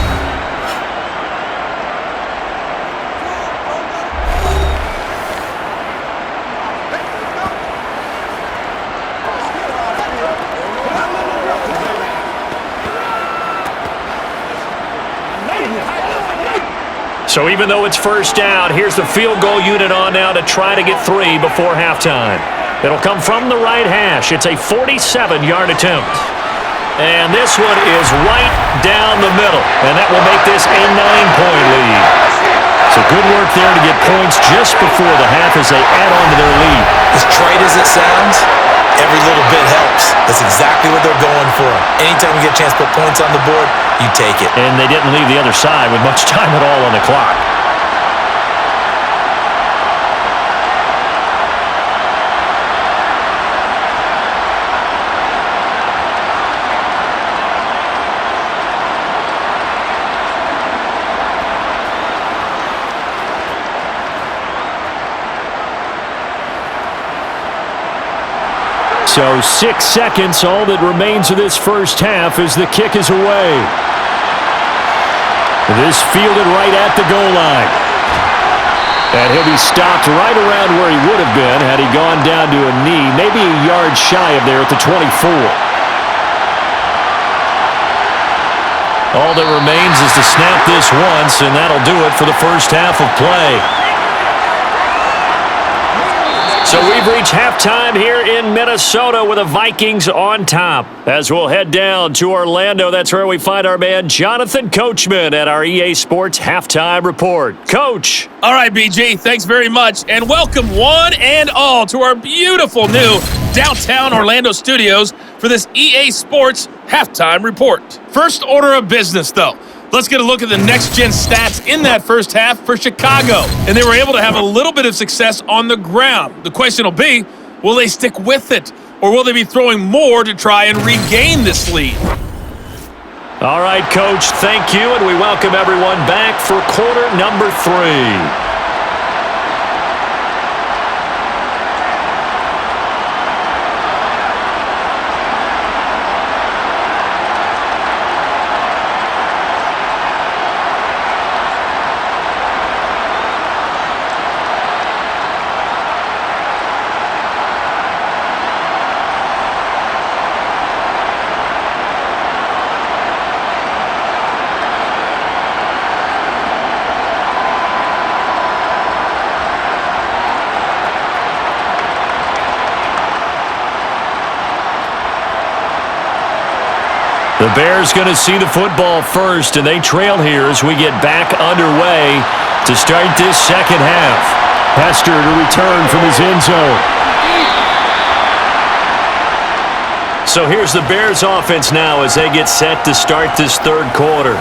So even though it's first down, here's the field goal unit on now to try to get 3 before halftime. It'll come from the right hash. It's a 47-yard attempt. And this one is right down the middle. And that will make this a 9-point lead. So good work there to get points just before the half as they add on to their lead. As trite as it sounds, every little bit helps. That's exactly what they're going for. Anytime you get a chance to put points on the board, you take it. And they didn't leave the other side with much time at all on the clock. So 6 seconds, all that remains of this first half as the kick is away. This fielded right at the goal line. And he'll be stopped right around where he would have been had he gone down to a knee, maybe a yard shy of there at the 24. All that remains is to snap this once, and that'll do it for the first half of play. So we've reached halftime here in Minnesota with the Vikings on top. As we'll head down to Orlando, that's where we find our man Jonathan Coachman at our EA Sports Halftime Report. Coach. All right, BG, thanks very much. And welcome one and all to our beautiful new downtown Orlando studios for this EA Sports Halftime Report. First order of business, though. Let's get a look at the next-gen stats in that first half for Chicago. And they were able to have a little bit of success on the ground. The question will be, will they stick with it? Or will they be throwing more to try and regain this lead? All right, Coach, thank you. And we welcome everyone back for quarter number 3. The Bears going to see the football first, and they trail here as we get back underway to start this second half. Hester to return from his end zone. So here's the Bears offense now as they get set to start this third quarter.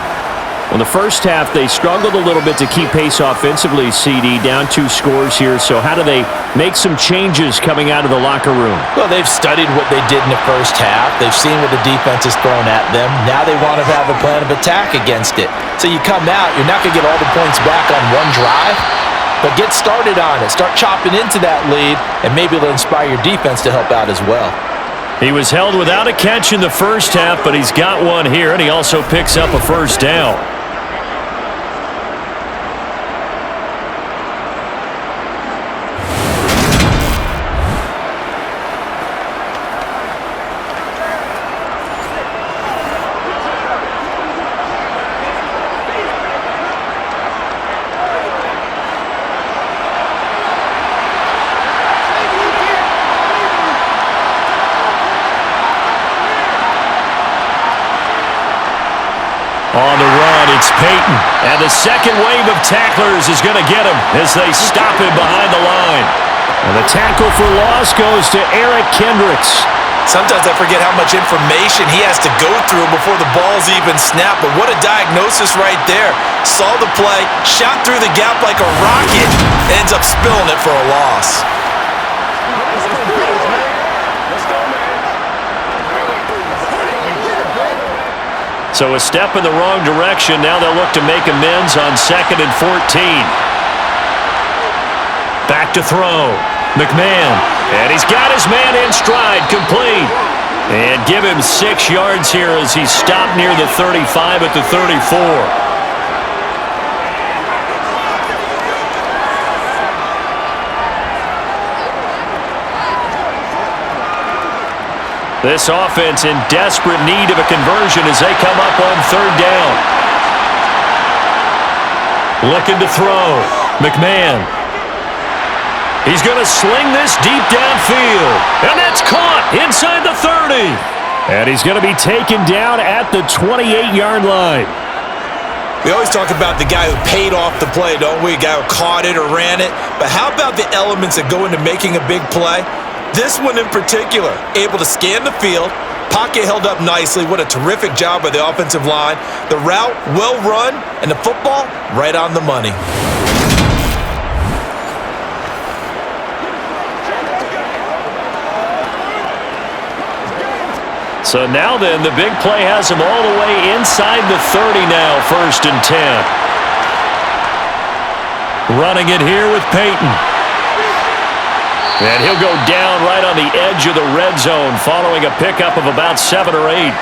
Well, in the first half, they struggled a little bit to keep pace offensively, CD, down 2 scores here. So how do they make some changes coming out of the locker room? Well, they've studied what they did in the first half. They've seen what the defense has thrown at them. Now they want to have a plan of attack against it. So you come out, you're not going to get all the points back on one drive. but get started on it. Start chopping into that lead, and maybe it'll inspire your defense to help out as well. He was held without a catch in the first half, but he's got one here, and he also picks up a first down. On the run, it's Peyton. And the second wave of tacklers is going to get him as they stop him behind the line. And the tackle for loss goes to Eric Kendricks. Sometimes I forget how much information he has to go through before the ball's even snapped, but what a diagnosis right there. Saw the play, shot through the gap like a rocket, ends up spilling it for a loss. So a step in the wrong direction. Now they'll look to make amends on 2nd and 14. Back to throw. McMahon. And he's got his man in stride, complete. And give him 6 yards here as he's stopped near the 35 at the 34. This offense in desperate need of a conversion as they come up on 3rd down. Looking to throw. McMahon. He's going to sling this deep downfield. And that's caught inside the 30. And he's going to be taken down at the 28-yard line. We always talk about the guy who paid off the play, don't we? A guy who caught it or ran it. But how about the elements that go into making a big play? This one in particular, able to scan the field, pocket held up nicely. What a terrific job by the offensive line. The route, well run, and the football, right on the money. So now then, the big play has him all the way inside the 30 now, 1st and 10. Running it here with Peyton. And he'll go down right on the edge of the red zone following a pickup of about 7 or 8.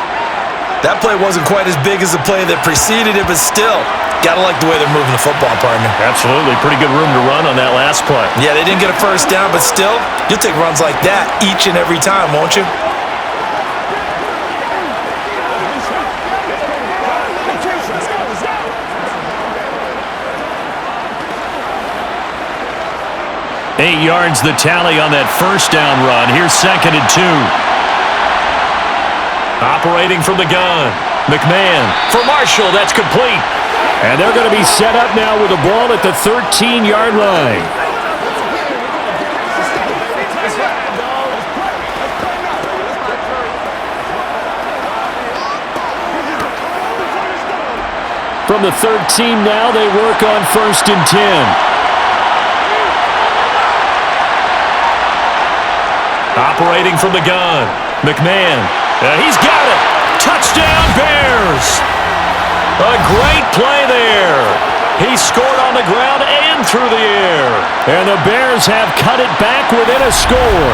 That play wasn't quite as big as the play that preceded it, but still, gotta like the way they're moving the football, partner. Absolutely. Pretty good room to run on that last play. Yeah, they didn't get a first down, but still, you'll take runs like that each and every time, won't you? Eight yards the tally on that first down run. Here's 2nd and 2. Operating from the gun. McMahon for Marshall. That's complete. And they're going to be set up now with the ball at the 13-yard line. From the 13 now, they work on 1st and 10. Operating from the gun. McMahon. He's got it. Touchdown, Bears. A great play there. He scored on the ground and through the air. And the Bears have cut it back within a score.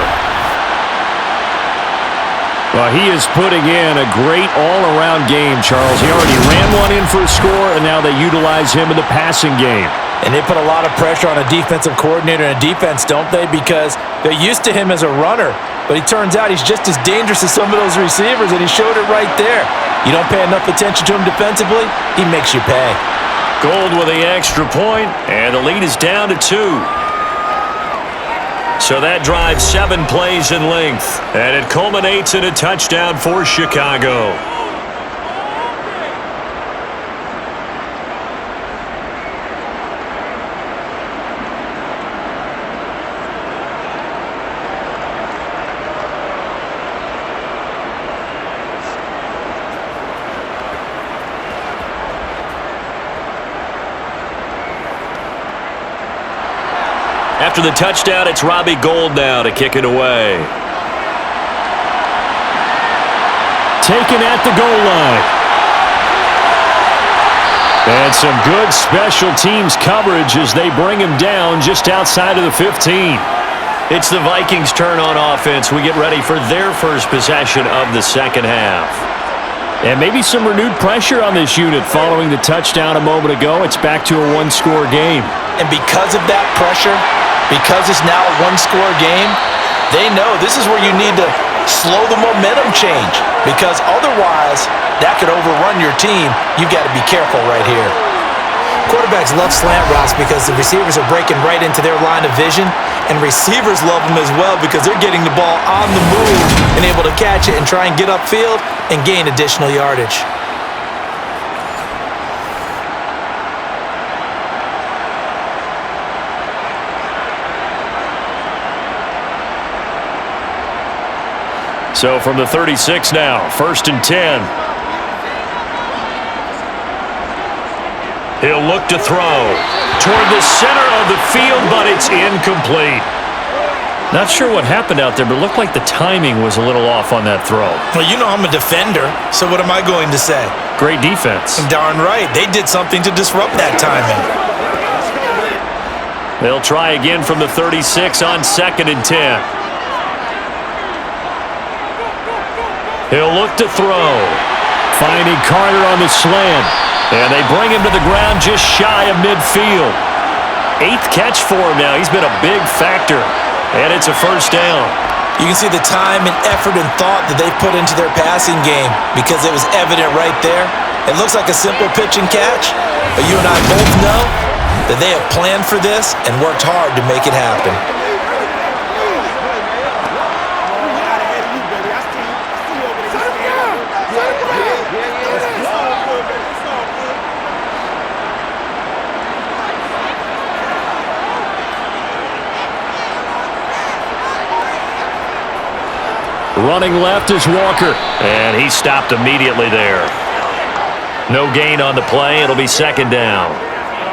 Well, he is putting in a great all-around game, Charles. He already ran one in for a score, and now they utilize him in the passing game. And they put a lot of pressure on a defensive coordinator and a defense, don't they? Because they're used to him as a runner. But it turns out he's just as dangerous as some of those receivers, and he showed it right there. You don't pay enough attention to him defensively, he makes you pay. Gold with the extra point, and the lead is down to 2. So that drives 7 plays in length, and it culminates in a touchdown for Chicago. After the touchdown, it's Robbie Gould now to kick it away. Taken at the goal line. And some good special teams coverage as they bring him down just outside of the 15. It's the Vikings' turn on offense. We get ready for their first possession of the second half. And maybe some renewed pressure on this unit following the touchdown a moment ago. It's back to a one-score game. And because of that pressure, because it's now a one-score game, they know this is where you need to slow the momentum change, because otherwise that could overrun your team. You've got to be careful right here. Quarterbacks love slant routes because the receivers are breaking right into their line of vision, and receivers love them as well because they're getting the ball on the move and able to catch it and try and get upfield and gain additional yardage. So from the 36 now, 1st and 10. He'll look to throw toward the center of the field, but it's incomplete. Not sure what happened out there, but it looked like the timing was a little off on that throw. Well, you know I'm a defender, so what am I going to say? Great defense. Darn right. They did something to disrupt that timing. They'll try again from the 36 on 2nd and 10. He'll look to throw. Finding Carter on the slant. And they bring him to the ground just shy of midfield. 8th catch for him now. He's been a big factor. And it's a first down. You can see the time and effort and thought that they put into their passing game because it was evident right there. It looks like a simple pitch and catch, but you and I both know that they have planned for this and worked hard to make it happen. Running left is Walker. And he stopped immediately there. No gain on the play. It'll be 2nd down.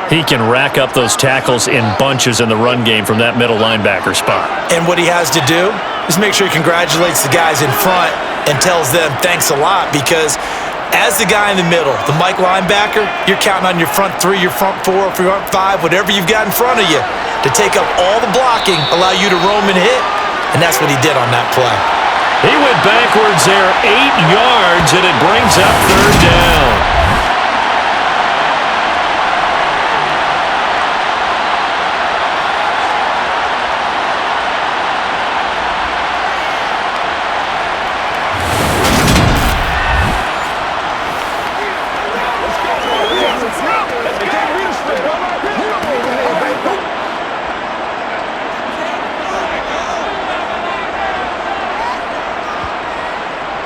He can rack up those tackles in bunches in the run game from that middle linebacker spot. And what he has to do is make sure he congratulates the guys in front and tells them thanks a lot, because as the guy in the middle, the Mike linebacker, you're counting on your front 3, your front 4, front 5, whatever you've got in front of you to take up all the blocking, allow you to roam and hit, and that's what he did on that play. He went backwards there 8 yards, and it brings up 3rd down.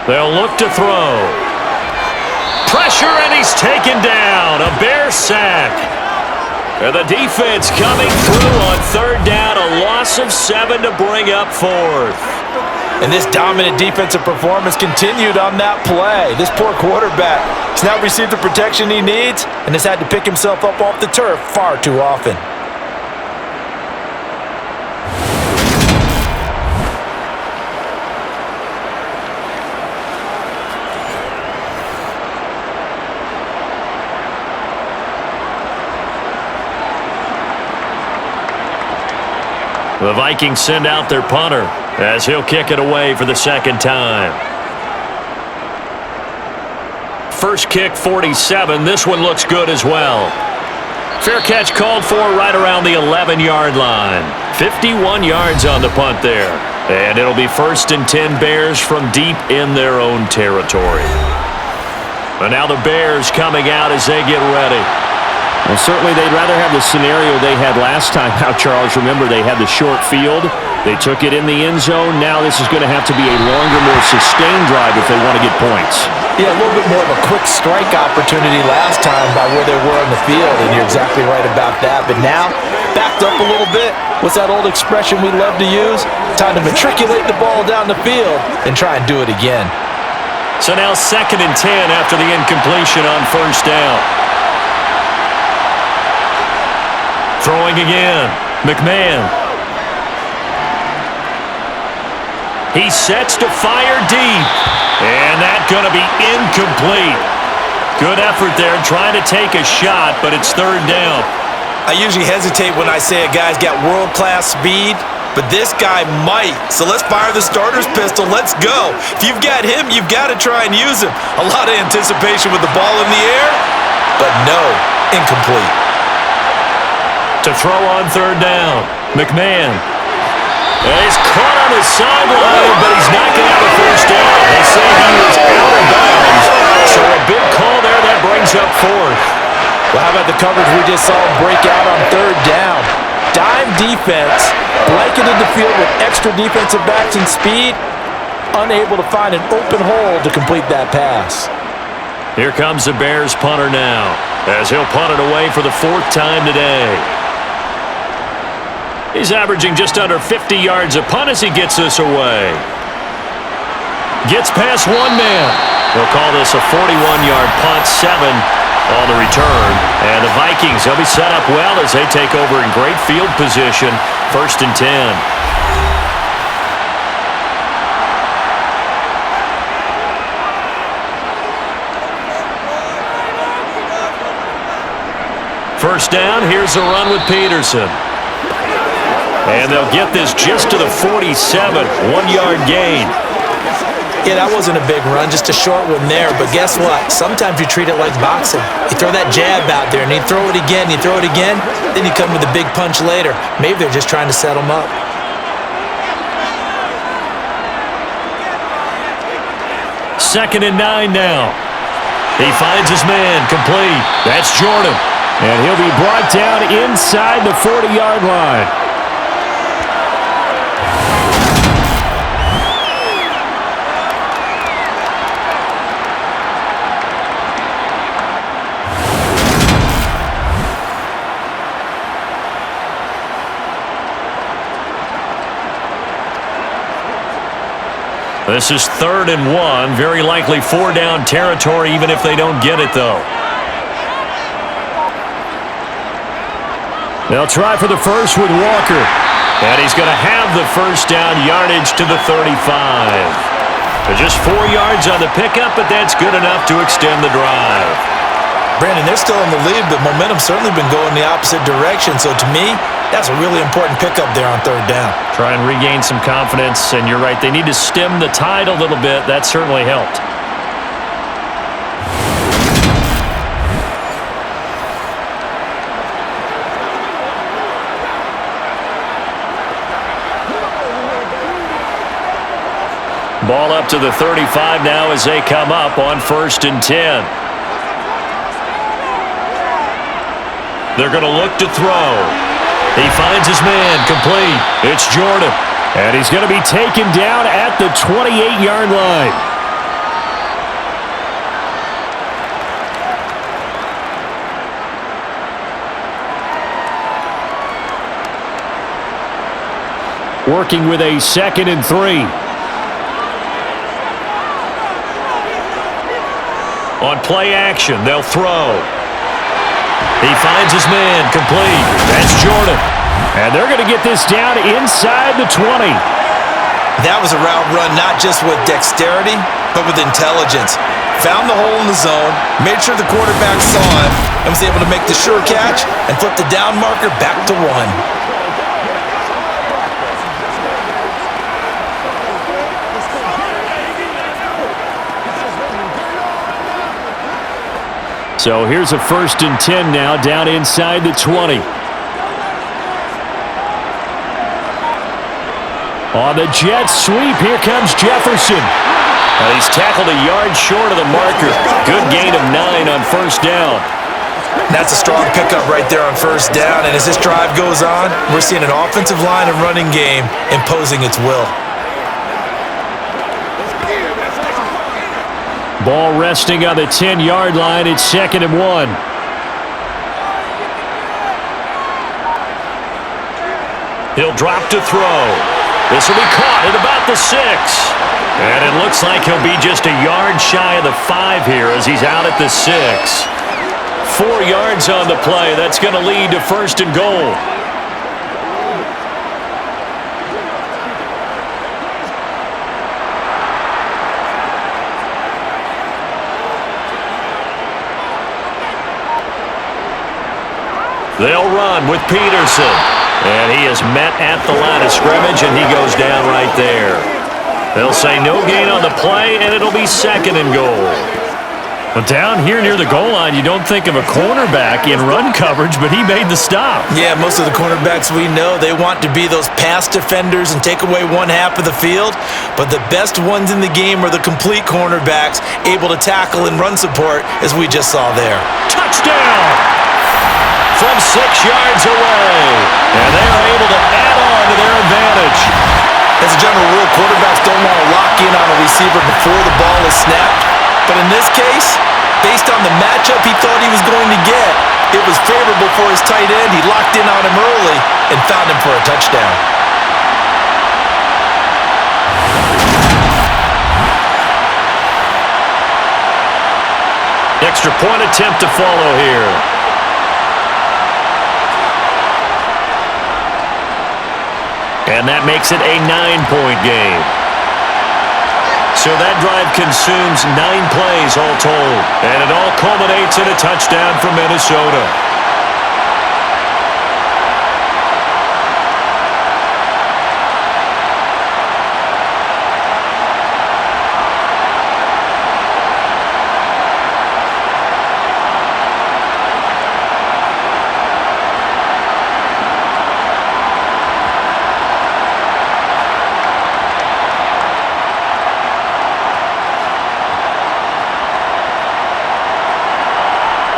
They'll look to throw. Pressure, and he's taken down. A Bear sack. And the defense coming through on 3rd down. A loss of 7 to bring up 4th. And this dominant defensive performance continued on that play. This poor quarterback has now received the protection he needs and has had to pick himself up off the turf far too often. The Vikings send out their punter as he'll kick it away for the 2nd time. First kick, 47. This one looks good as well. Fair catch called for right around the 11-yard line. 51 yards on the punt there. And it'll be 1st and 10 Bears from deep in their own territory. And now the Bears coming out as they get ready. Well, certainly they'd rather have the scenario they had last time out, Charles. Remember, they had the short field. They took it in the end zone. Now this is going to have to be a longer, more sustained drive if they want to get points. Yeah, a little bit more of a quick strike opportunity last time by where they were on the field, and you're exactly right about that. But now, backed up a little bit. What's that old expression we love to use? Time to matriculate the ball down the field and try and do it again. So now 2nd and 10 after the incompletion on 1st down. Throwing again. McMahon. He sets to fire deep. And that's going to be incomplete. Good effort there, trying to take a shot, but it's third down. I usually hesitate when I say a guy's got world-class speed, but this guy might. So let's fire the starter's pistol. Let's go. If you've got him, you've got to try and use him. A lot of anticipation with the ball in the air, but no, incomplete. To throw on third down, McMahon. And he's caught on the sideline, but he's not going to have a first down. They say he was out of bounds. So a big call there that brings up fourth. Well, how about the coverage we just saw him break out on third down? Dime defense, blanketed the field with extra defensive backs and speed, unable to find an open hole to complete that pass. Here comes the Bears punter now, as he'll punt it away for the fourth time today. He's averaging just under 50 yards a punt as he gets this away. Gets past one man. They'll call this a 41-yard punt, 7 on the return. And the Vikings, they'll be set up well as they take over in great field position, 1st and 10. First down, here's the run with Peterson. And they'll get this just to the 47, 1-yard gain. Yeah, that wasn't a big run, just a short one there. But guess what? Sometimes you treat it like boxing. You throw that jab out there, and you throw it again, you throw it again, then you come with a big punch later. Maybe they're just trying to set them up. Second and 9 now. He finds his man, complete. That's Jordan. And he'll be brought down inside the 40-yard line. This is 3rd and 1, very likely 4-down territory even if they don't get it though. They'll try for the first with Walker. And he's going to have the first down, yardage to the 35. They're just 4 yards on the pickup, but that's good enough to extend the drive. Brandon, they're still in the lead, but momentum's certainly been going the opposite direction. So to me, that's a really important pickup there on 3rd down. Try and regain some confidence, and you're right, they need to stem the tide a little bit. That certainly helped. Ball up to the 35 now as they come up on 1st and 10. They're going to look to throw. He finds his man, complete. It's Jordan. And he's going to be taken down at the 28-yard line. Working with a 2nd and 3. On play action, they'll throw. He finds his man, complete. That's Jordan. And they're going to get this down inside the 20. That was a route run not just with dexterity, but with intelligence. Found the hole in the zone, made sure the quarterback saw him, and was able to make the sure catch and flip the down marker back to 1. So here's a 1st and 10 now down inside the 20. On the jet sweep, here comes Jefferson. He's tackled a yard short of the marker. Good gain of 9 on 1st down. That's a strong pickup right there on 1st down, and as this drive goes on, we're seeing an offensive line and running game imposing its will. Ball resting on the 10-yard line. It's 2nd and 1. He'll drop to throw. This will be caught at about the 6. And it looks like he'll be just a yard shy of the 5 here as he's out at the 6. 4 yards on the play. That's going to lead to 1st and goal. They'll run with Peterson. And he is met at the line of scrimmage, and he goes down right there. They'll say no gain on the play, and it'll be 2nd and goal. But down here near the goal line, you don't think of a cornerback in run coverage, but he made the stop. Yeah, most of the cornerbacks we know, they want to be those pass defenders and take away one half of the field. But the best ones in the game are the complete cornerbacks, able to tackle and run support, as we just saw there. Touchdown! From 6 yards away. And they're able to add on to their advantage. As a general rule, quarterbacks don't want to lock in on a receiver before the ball is snapped. But in this case, based on the matchup he thought he was going to get, it was favorable for his tight end. He locked in on him early and found him for a touchdown. Extra point attempt to follow here. And that makes it a 9-point game. So that drive consumes 9 plays all told. And it all culminates in a touchdown for Minnesota.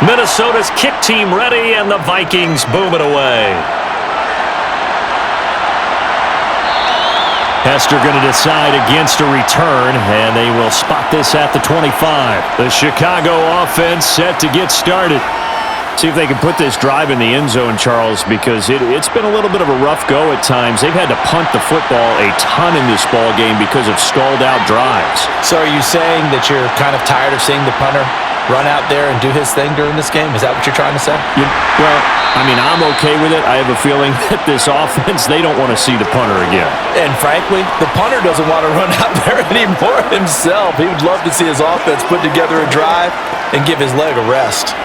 Minnesota's kick team ready, and the Vikings boom it away. Hester going to decide against a return, and they will spot this at the 25. The Chicago offense set to get started. See if they can put this drive in the end zone, Charles, because it's been a little bit of a rough go at times. They've had to punt the football a ton in this ball game because of stalled-out drives. So are you saying that you're kind of tired of seeing the punter run out there and do his thing during this game? Is that what you're trying to say? Well, I mean, I'm okay with it. I have a feeling that this offense, they don't want to see the punter again. And frankly, the punter doesn't want to run out there anymore himself. He would love to see his offense put together a drive and give his leg a rest.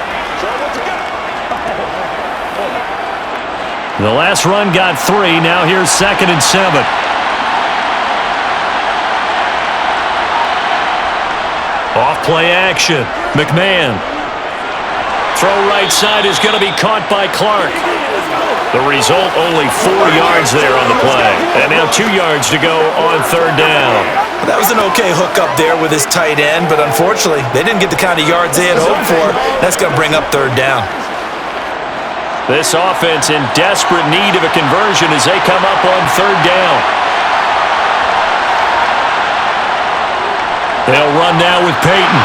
The last run got 3. Now here's 2nd and 7. Off play action. McMahon. Throw right side is going to be caught by Clark. The result, only 4 yards there on the play. And now 2 yards to go on 3rd down. That was an okay hook up there with his tight end, but unfortunately, they didn't get the kind of yards they had hoped for. That's going to bring up 3rd down. This offense in desperate need of a conversion as they come up on 3rd down. They'll run now with Peyton.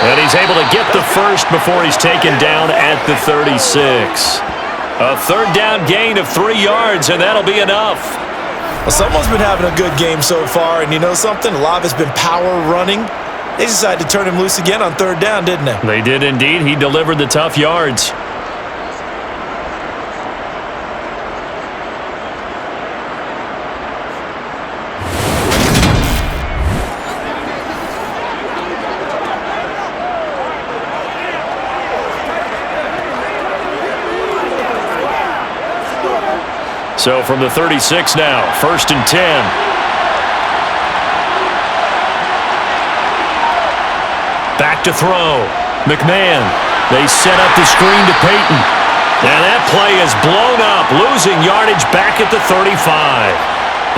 And he's able to get the first before he's taken down at the 36. A 3rd down gain of 3 yards, and that'll be enough. Well, someone's been having a good game so far, and you know something? A lot of it's been power running. They decided to turn him loose again on 3rd down, didn't they? They did indeed. He delivered the tough yards. So from the 36 now, 1st and 10. Back to throw. McMahon. They set up the screen to Peyton. And that play is blown up, losing yardage back at the 35.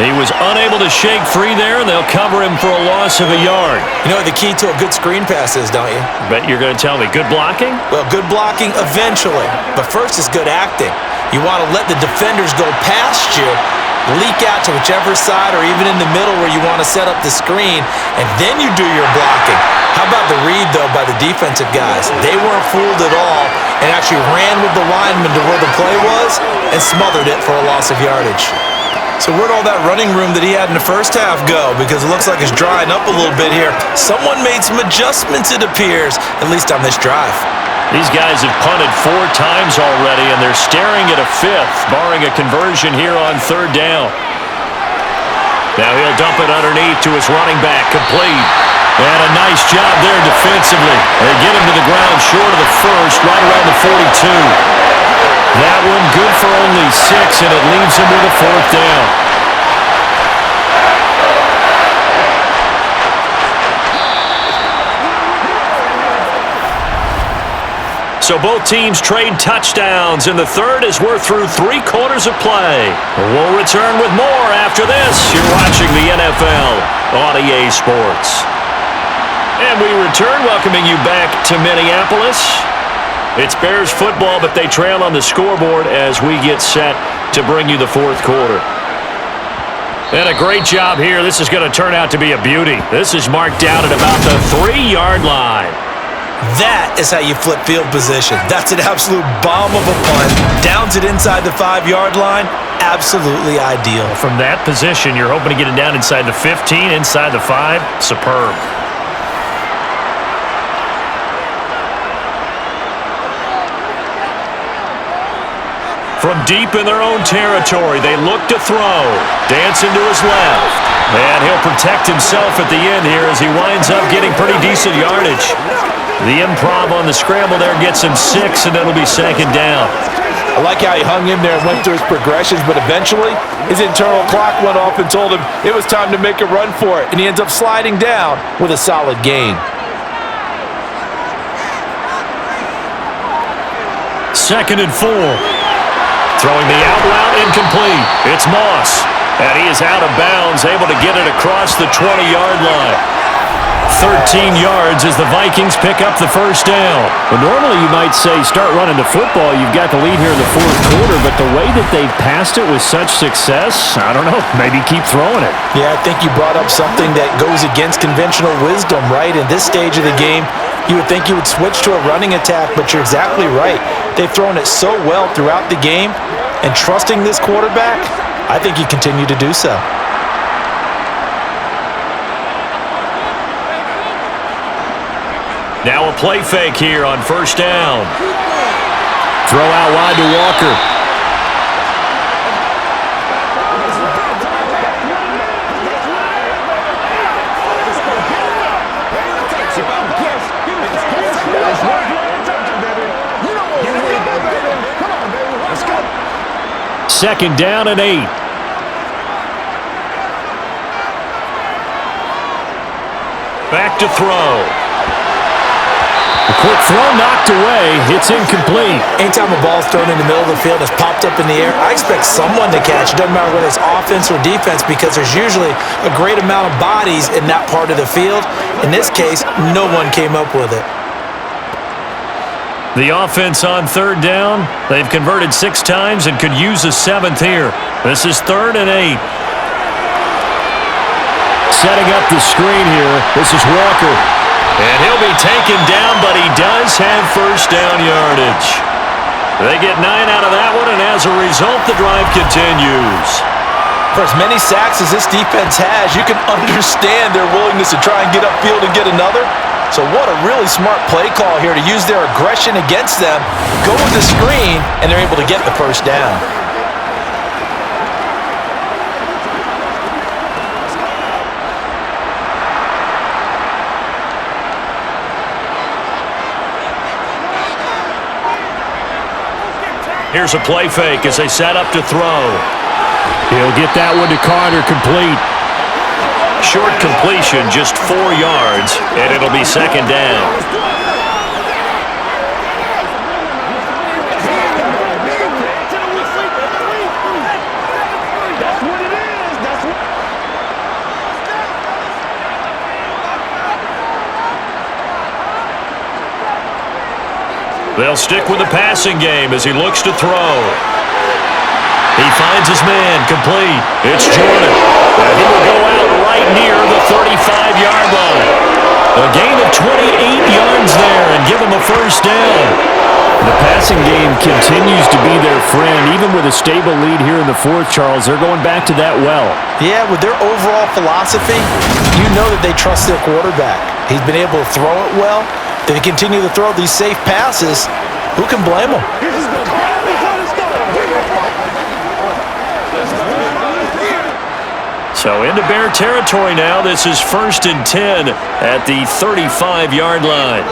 He was unable to shake free there, and they'll cover him for a loss of a yard. You know what the key to a good screen pass is, don't you? Bet you're going to tell me. Good blocking? Well, good blocking eventually, but first is good acting. You want to let the defenders go past you, leak out to whichever side or even in the middle where you want to set up the screen, and then you do your blocking. How about the read, though, by the defensive guys? They weren't fooled at all and actually ran with the lineman to where the play was and smothered it for a loss of yardage. So where'd all that running room that he had in the first half go? Because it looks like it's drying up a little bit here. Someone made some adjustments, it appears, at least on this drive. These guys have punted 4 times already, and they're staring at a 5th, barring a conversion here on 3rd down. Now he'll dump it underneath to his running back, complete. And a nice job there defensively. They get him to the ground short of the first, right around the 42. That one good for only 6, and it leaves him with a 4th down. So both teams trade touchdowns in the third as we're through 3 quarters of play. We'll return with more after this. You're watching the NFL on EA Sports. And we return, welcoming you back to Minneapolis. It's Bears football, but they trail on the scoreboard as we get set to bring you the 4th quarter. And a great job here. This is going to turn out to be a beauty. This is marked down at about the 3-yard line. That is how you flip field position. That's an absolute bomb of a punt. Downs it inside the 5-yard line. Absolutely ideal. From that position, you're hoping to get it down inside the 15, inside the 5. Superb. From deep in their own territory, they look to throw. Dancing to his left. And he'll protect himself at the end here as he winds up getting pretty decent yardage. The improv on the scramble there gets him 6, and it'll be 2nd down. I like how he hung in there and went through his progressions, but eventually his internal clock went off and told him it was time to make a run for it, and he ends up sliding down with a solid gain. 2nd and 4. Throwing the out route incomplete. It's Moss. And he is out of bounds, able to get it across the 20-yard line. 13 yards as the Vikings pick up the 1st down. Well, normally you might say start running the football. You've got the lead here in the 4th quarter, but the way that they've passed it with such success, I don't know, maybe keep throwing it. Yeah, I think you brought up something that goes against conventional wisdom, right? In this stage of the game, you would think you would switch to a running attack, but you're exactly right. They've thrown it so well throughout the game, and trusting this quarterback, I think you continue to do so. Now a play fake here on 1st down. Throw out wide to Walker. Second down and 8. Back to throw. A quick throw knocked away. It's incomplete. Anytime a ball's thrown in the middle of the field and it's popped up in the air, I expect someone to catch. It doesn't matter whether it's offense or defense because there's usually a great amount of bodies in that part of the field. In this case, no one came up with it. The offense on 3rd down. They've converted 6 times and could use a 7th here. This is 3rd and 8. Setting up the screen here. This is Walker. And he'll be taken down, but he does have 1st down yardage. They get 9 out of that one, and as a result, the drive continues. For as many sacks as this defense has, you can understand their willingness to try and get upfield and get another. So what a really smart play call here to use their aggression against them, go with the screen, and they're able to get the 1st down. Here's a play fake as they set up to throw. He'll get that one to Carter, complete. Short completion, just 4 yards, and it'll be 2nd down. They'll stick with the passing game as he looks to throw. He finds his man, complete. It's Jordan. And he will go out right near the 35-yard line. A gain of 28 yards there and give him a 1st down. The passing game continues to be their friend. Even with a stable lead here in the 4th, Charles, they're going back to that well. Yeah, with their overall philosophy, you know that they trust their quarterback. He's been able to throw it well. They continue to throw these safe passes. Who can blame them? So into Bear territory now. This is 1st and 10 at the 35-yard line.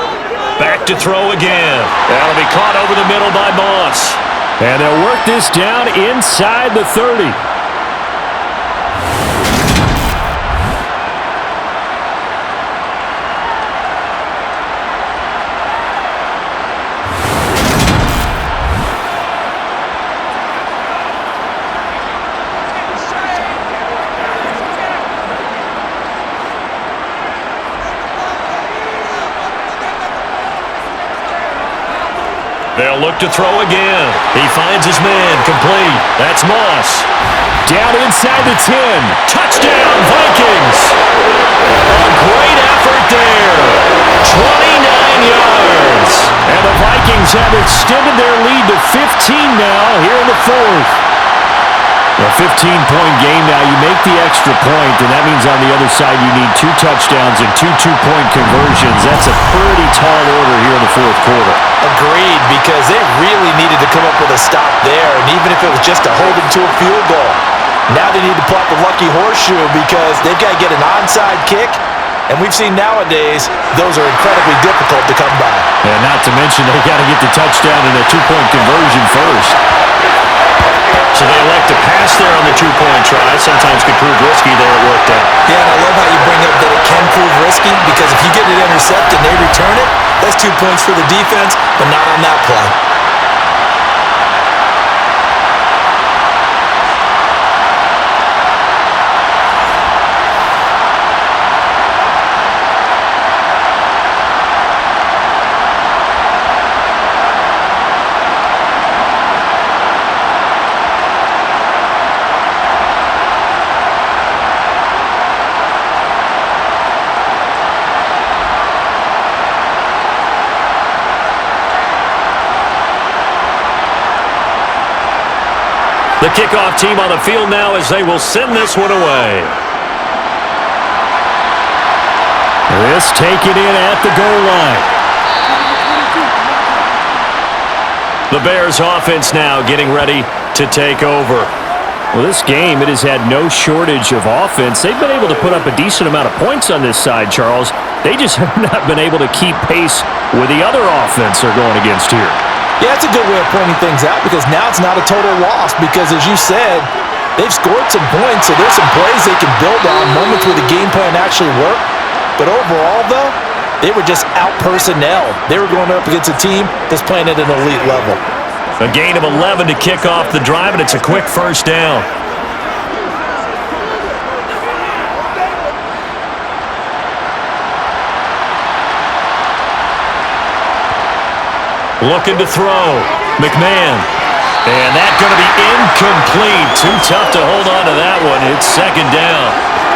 Back to throw again. That'll be caught over the middle by Moss. And they'll work this down inside the 30. They'll look to throw again. He finds his man, complete. That's Moss. Down inside the 10. Touchdown, Vikings. A great effort there. 29 yards. And the Vikings have extended their lead to 15 now here in the fourth. A 15-point game now. You make the extra point, and that means on the other side you need 2 touchdowns and 2 two-point conversions. That's a pretty tall order here in the fourth quarter. Agreed, because they really needed to come up with a stop there, and even if it was just to hold them to a field goal. Now they need to pull out the lucky horseshoe because they've got to get an onside kick, and we've seen nowadays those are incredibly difficult to come by. And not to mention they got to get the touchdown and a 2-point conversion first. So they elect to pass there on the 2-point try. Sometimes could prove risky there. It worked out. Yeah, and I love how you bring up that it can prove risky because if you get it intercepted and they return it, that's 2 points for the defense, but not on that play. The kickoff team on the field now as they will send this one away. This taken in at the goal line. The Bears offense now getting ready to take over. Well, this game, it has had no shortage of offense. They've been able to put up a decent amount of points on this side, Charles. They just have not been able to keep pace with the other offense they're going against here. Yeah, that's a good way of pointing things out because now it's not a total loss because, as you said, they've scored some points, so there's some plays they can build on, moments where the game plan actually worked. But overall, though, they were just out-personnel. They were going up against a team that's playing at an elite level. A gain of 11 to kick off the drive, and it's a quick first down. Looking to throw. McMahon. And that's going to be incomplete. Too tough to hold on to that one. It's second down.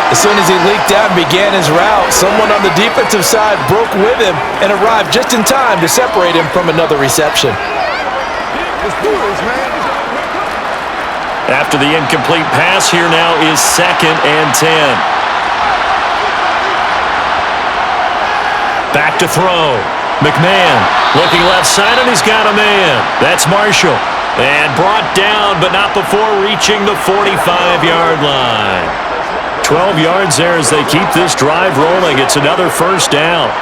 As soon as he leaked out and began his route, someone on the defensive side broke with him and arrived just in time to separate him from another reception. After the incomplete pass, here now is 2nd and 10. Back to throw. McMahon looking left side, and he's got a man. That's Marshall. And brought down, but not before reaching the 45-yard line. 12 yards there as they keep this drive rolling. It's another first down.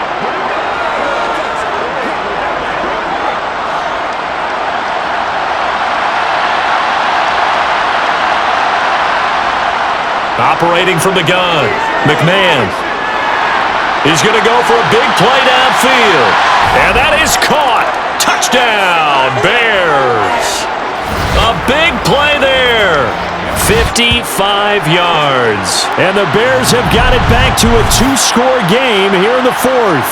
Operating from the gun, McMahon. He's going to go for a big play downfield. And that is caught. Touchdown, Bears. A big play there. 55 yards. And the Bears have got it back to a 2-score game here in the fourth.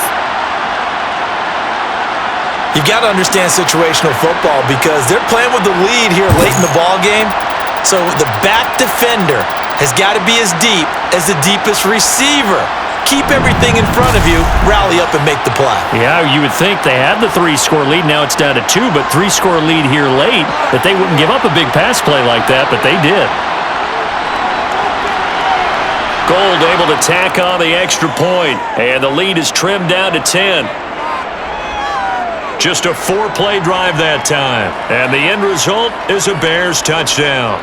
You've got to understand situational football because they're playing with the lead here late in the ball game. So the back defender has got to be as deep as the deepest receiver. Keep everything in front of you, rally up and make the play. Yeah, you would think they had the 3-score lead. Now it's down to 2, but 3-score lead here late, that they wouldn't give up a big pass play like that, but they did. Gold able to tack on the extra point, and the lead is trimmed down to 10. Just a 4-play drive that time, and the end result is a Bears touchdown.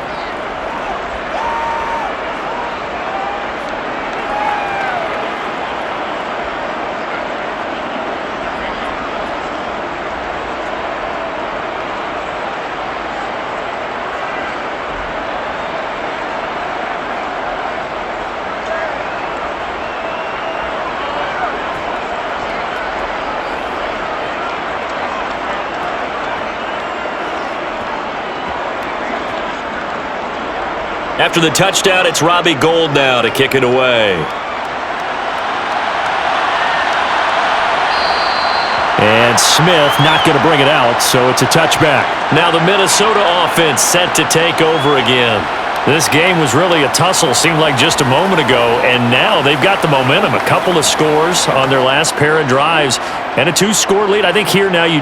After the touchdown, it's Robbie Gould now to kick it away. And Smith not going to bring it out, so it's a touchback. Now the Minnesota offense set to take over again. This game was really a tussle, seemed like just a moment ago, and now they've got the momentum. A couple of scores on their last pair of drives, and a 2-score lead. I think here now you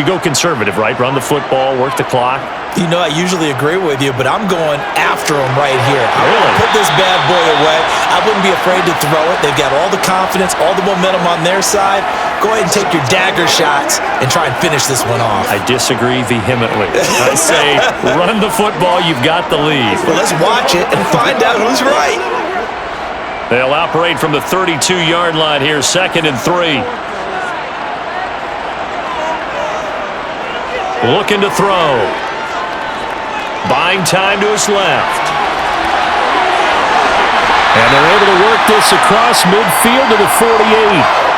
go conservative, right? Run the football, work the clock. You know, I usually agree with you, but I'm going after him right here. I want Really? to put this bad boy away. I wouldn't be afraid to throw it. They've got all the confidence, all the momentum on their side. Go ahead and take your dagger shots and try and finish this one off. I disagree vehemently. I say run the football, you've got the lead. Well, let's watch it and find out who's right. They'll operate from the 32-yard line here, 2nd and 3. Looking to throw. Buying time to his left. And they're able to work this across midfield to the 48.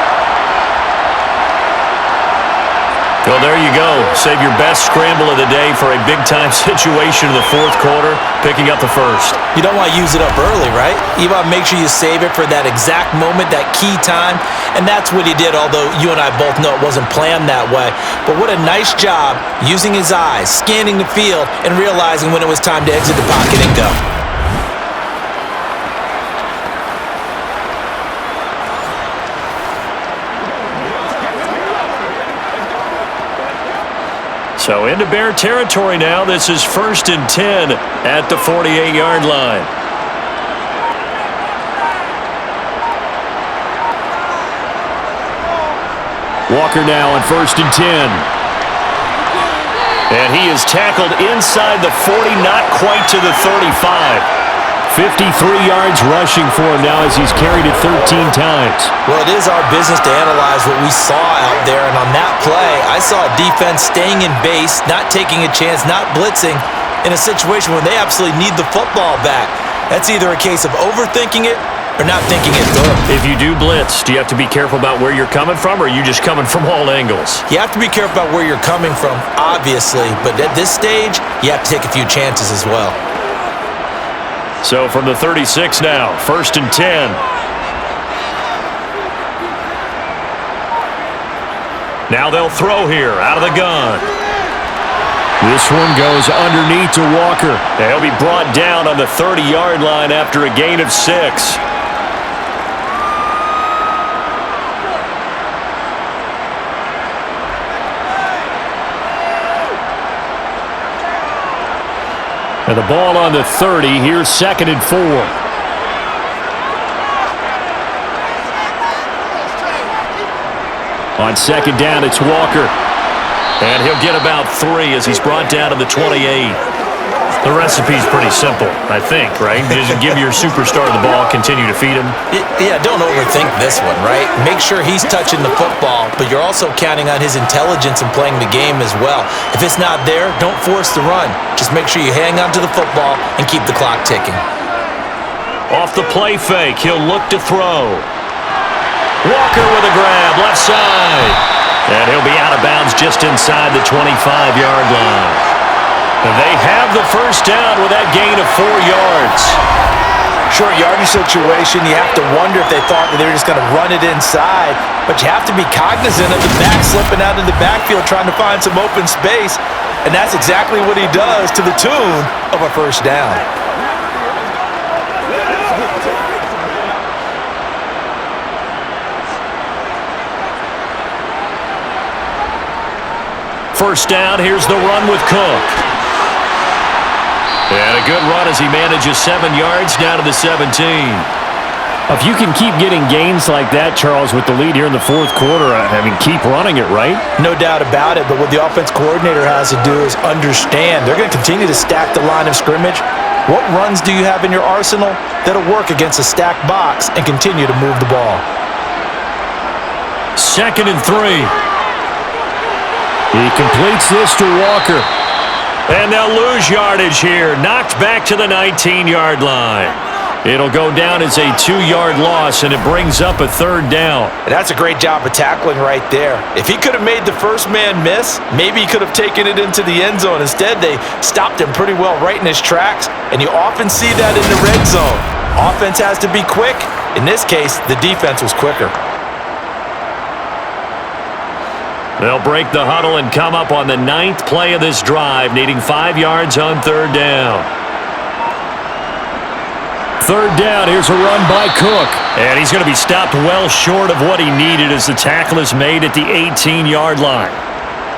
Well, there you go. Save your best scramble of the day for a big-time situation in the 4th quarter, picking up the first. You don't want to use it up early, right? You want to make sure you save it for that exact moment, that key time. And that's what he did, although you and I both know it wasn't planned that way. But what a nice job using his eyes, scanning the field, and realizing when it was time to exit the pocket and go. So into Bear territory now. This is 1st and 10 at the 48-yard line. Walker now on 1st and 10. And he is tackled inside the 40, not quite to the 35. 53 yards rushing for him now as he's carried it 13 times. Well, it is our business to analyze what we saw out there, and on that play, I saw a defense staying in base, not taking a chance, not blitzing, in a situation where they absolutely need the football back. That's either a case of overthinking it or not thinking it through. If you do blitz, do you have to be careful about where you're coming from, or are you just coming from all angles? You have to be careful about where you're coming from, obviously, but at this stage, you have to take a few chances as well. So from the 36 now, 1st and 10. Now they'll throw here out of the gun. This one goes underneath to Walker. He'll be brought down on the 30-yard line after a gain of 6. And the ball on the 30. Here's 2nd and 4. On 2nd down, it's Walker. And he'll get about 3 as he's brought down to the 28. The recipe's pretty simple, I think, right? Just give your superstar the ball, continue to feed him. Yeah, don't overthink this one, right? Make sure he's touching the football, but you're also counting on his intelligence in playing the game as well. If it's not there, don't force the run. Just make sure you hang on to the football and keep the clock ticking. Off the play fake, he'll look to throw. Walker with a grab, left side. And he'll be out of bounds just inside the 25-yard line. They have the first down with that gain of 4 yards. Short yardage situation, you have to wonder if they thought that they were just going to run it inside, but you have to be cognizant of the back slipping out of the backfield trying to find some open space, and that's exactly what he does to the tune of a first down. First down, here's the run with Cook. And a good run as he manages 7 yards down to the 17. If you can keep getting gains like that, Charles, with the lead here in the 4th quarter, I mean, keep running it, right? No doubt about it, but what the offense coordinator has to do is understand they're going to continue to stack the line of scrimmage. What runs do you have in your arsenal that'll work against a stacked box and continue to move the ball? 2nd and 3. He completes this to Walker. And they'll lose yardage here. Knocked back to the 19-yard line. It'll go down as a 2-yard loss, and it brings up a 3rd down. And that's a great job of tackling right there. If he could have made the first man miss, maybe he could have taken it into the end zone. Instead, they stopped him pretty well right in his tracks, and you often see that in the red zone. Offense has to be quick. In this case, the defense was quicker. They'll break the huddle and come up on the 9th play of this drive, needing 5 yards on 3rd down. 3rd down, here's a run by Cook. And he's going to be stopped well short of what he needed as the tackle is made at the 18-yard line.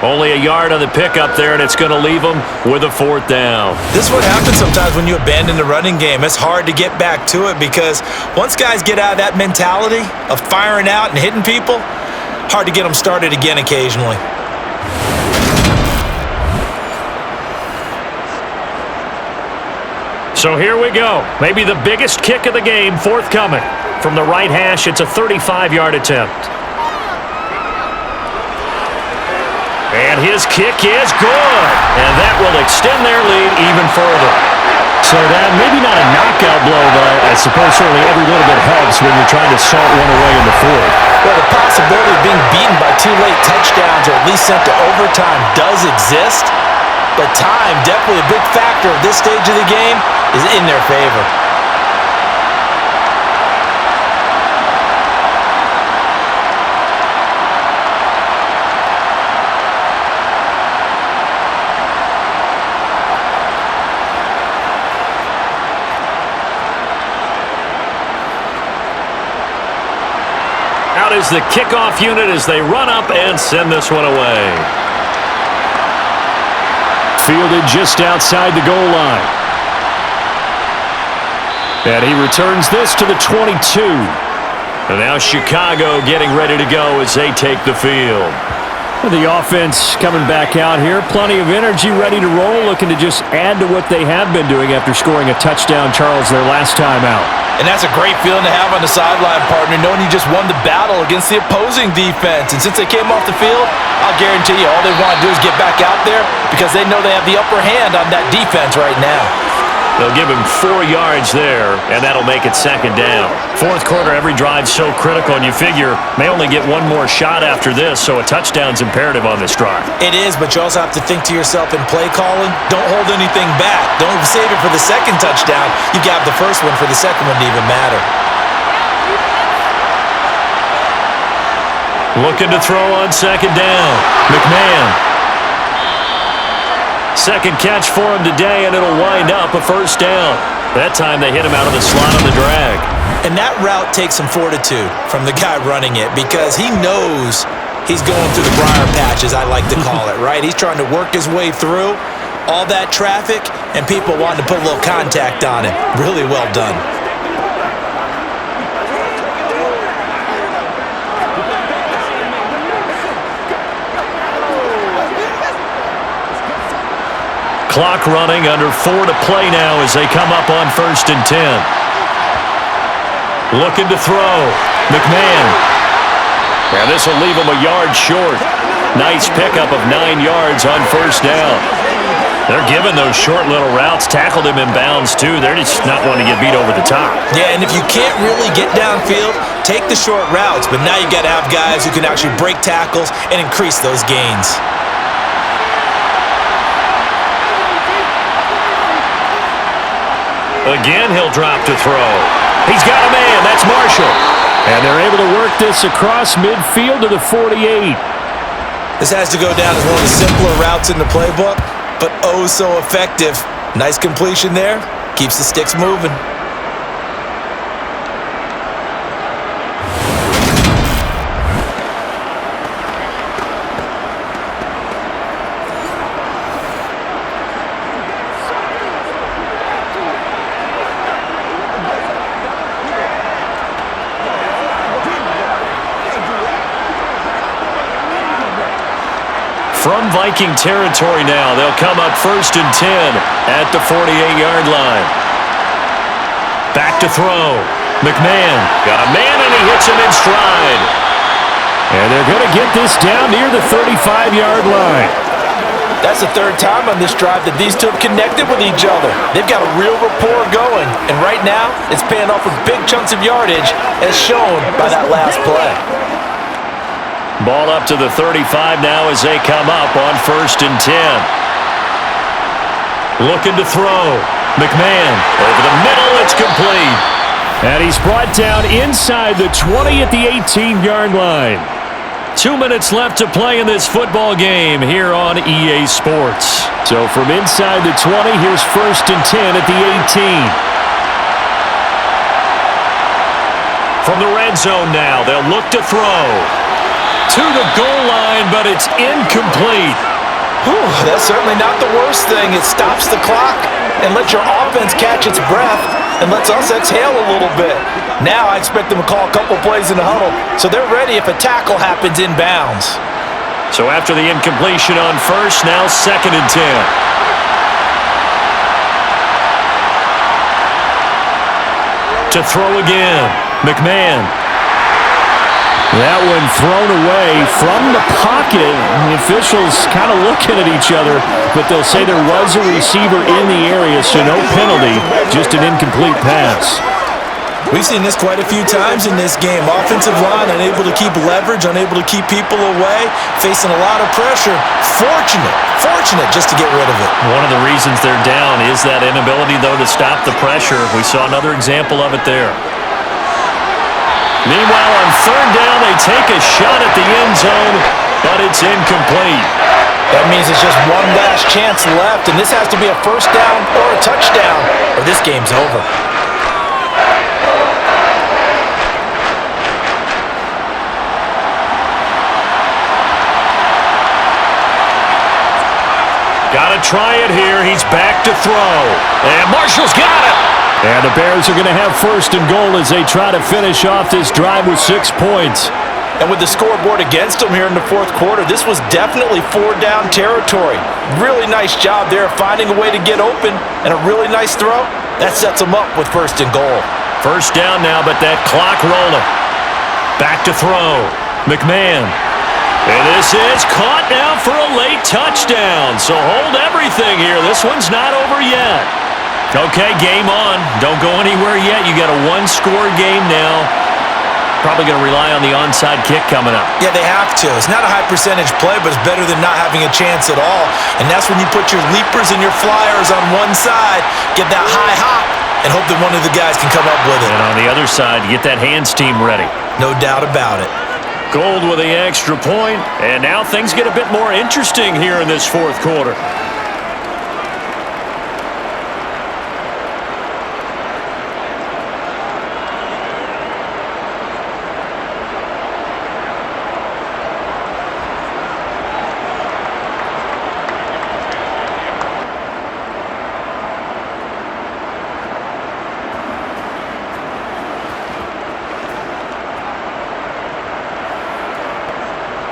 Only a yard on the pickup there, and it's going to leave him with a 4th down. This is what happens sometimes when you abandon the running game. It's hard to get back to it because once guys get out of that mentality of firing out and hitting people, hard to get them started again occasionally. So here we go. Maybe the biggest kick of the game forthcoming. From the right hash, it's a 35-yard attempt. And his kick is good. And that will extend their lead even further. So that maybe not a knockout blow, but I suppose certainly every little bit helps when you're trying to salt one away in the 4th. Well, the possibility of being beaten by 2 late touchdowns or at least sent to overtime does exist, but time, definitely a big factor at this stage of the game, is in their favor. Out is the kickoff unit as they run up and send this one away. Fielded just outside the goal line. And he returns this to the 22. And now Chicago getting ready to go as they take the field. The offense coming back out here. Plenty of energy, ready to roll, looking to just add to what they have been doing after scoring a touchdown, Charles, their last time out. And that's a great feeling to have on the sideline, partner, knowing you just won the battle against the opposing defense. And since they came off the field, I'll guarantee you all they want to do is get back out there because they know they have the upper hand on that defense right now. They'll give him 4 yards there, and that'll make it 2nd down. 4th quarter, every drive's so critical, and you figure may only get one more shot after this, so a touchdown's imperative on this drive. It is, but you also have to think to yourself in play calling, don't hold anything back. Don't save it for the 2nd touchdown. You got the first one for the 2nd one to even matter. Looking to throw on 2nd down. McMahon. 2nd catch for him today, and it'll wind up a 1st down. That time they hit him out of the slot on the drag. And that route takes some fortitude from the guy running it because he knows he's going through the briar patch, as I like to call it, right? He's trying to work his way through all that traffic and people wanting to put a little contact on him. Really well done. Clock running, under 4 to play now as they come up on 1st and 10. Looking to throw. McMahon. And this will leave him a yard short. Nice pickup of 9 yards on 1st down. They're giving those short little routes. Tackled him in bounds, too. They're just not wanting to get beat over the top. Yeah, and if you can't really get downfield, take the short routes. But now you got to have guys who can actually break tackles and increase those gains. Again, he'll drop to throw. He's got a man. That's Marshall. And they're able to work this across midfield to the 48. This has to go down as one of the simpler routes in the playbook, but oh so effective. Nice completion there. Keeps the sticks moving. From Viking territory now, they'll come up 1st and 10 at the 48-yard line. Back to throw. McMahon got a man, and he hits him in stride. And they're going to get this down near the 35-yard line. That's the third time on this drive that these two have connected with each other. They've got a real rapport going, and right now it's paying off with big chunks of yardage as shown by that last play. Ball up to the 35 now as they come up on 1st and 10. Looking to throw. McMahon over the middle. It's complete. And he's brought down inside the 20 at the 18-yard line. 2 minutes left to play in this football game here on EA Sports. So from inside the 20, here's 1st and 10 at the 18. From the red zone now, they'll look to throw. To the goal line, but it's incomplete. Whew, that's certainly not the worst thing. It stops the clock and lets your offense catch its breath and lets us exhale a little bit. Now I expect them to call a couple plays in the huddle, so they're ready if a tackle happens inbounds. So after the incompletion on 1st, now 2nd and 10. To throw again, McMahon. That one thrown away from the pocket. The officials kind of looking at each other, but they'll say there was a receiver in the area, so no penalty, just an incomplete pass. We've seen this quite a few times in this game. Offensive line unable to keep leverage, unable to keep people away, facing a lot of pressure. Fortunate just to get rid of it. One of the reasons they're down is that inability, though, to stop the pressure. We saw another example of it there. Meanwhile, on 3rd down, they take a shot at the end zone, but it's incomplete. That means it's just one last chance left, and this has to be a 1st down or a touchdown, or this game's over. Got to try it here. He's back to throw. And Marshall's got it. And the Bears are going to have 1st and goal as they try to finish off this drive with 6 points. And with the scoreboard against them here in the 4th quarter, this was definitely 4-down territory. Really nice job there finding a way to get open, and a really nice throw. That sets them up with 1st and goal. 1st down now, but that clock rolling. Back to throw. McMahon. And this is caught now for a late touchdown. So hold everything here. This one's not over yet. Okay, game on. Don't go anywhere yet. You got a 1-score game now. Probably going to rely on the onside kick coming up. Yeah, they have to. It's not a high percentage play, but it's better than not having a chance at all. And that's when you put your leapers and your flyers on one side, get that high hop, and hope that one of the guys can come up with it. And on the other side, get that hands team ready. No doubt about it. Gold with the extra point, and now things get a bit more interesting here in this 4th quarter.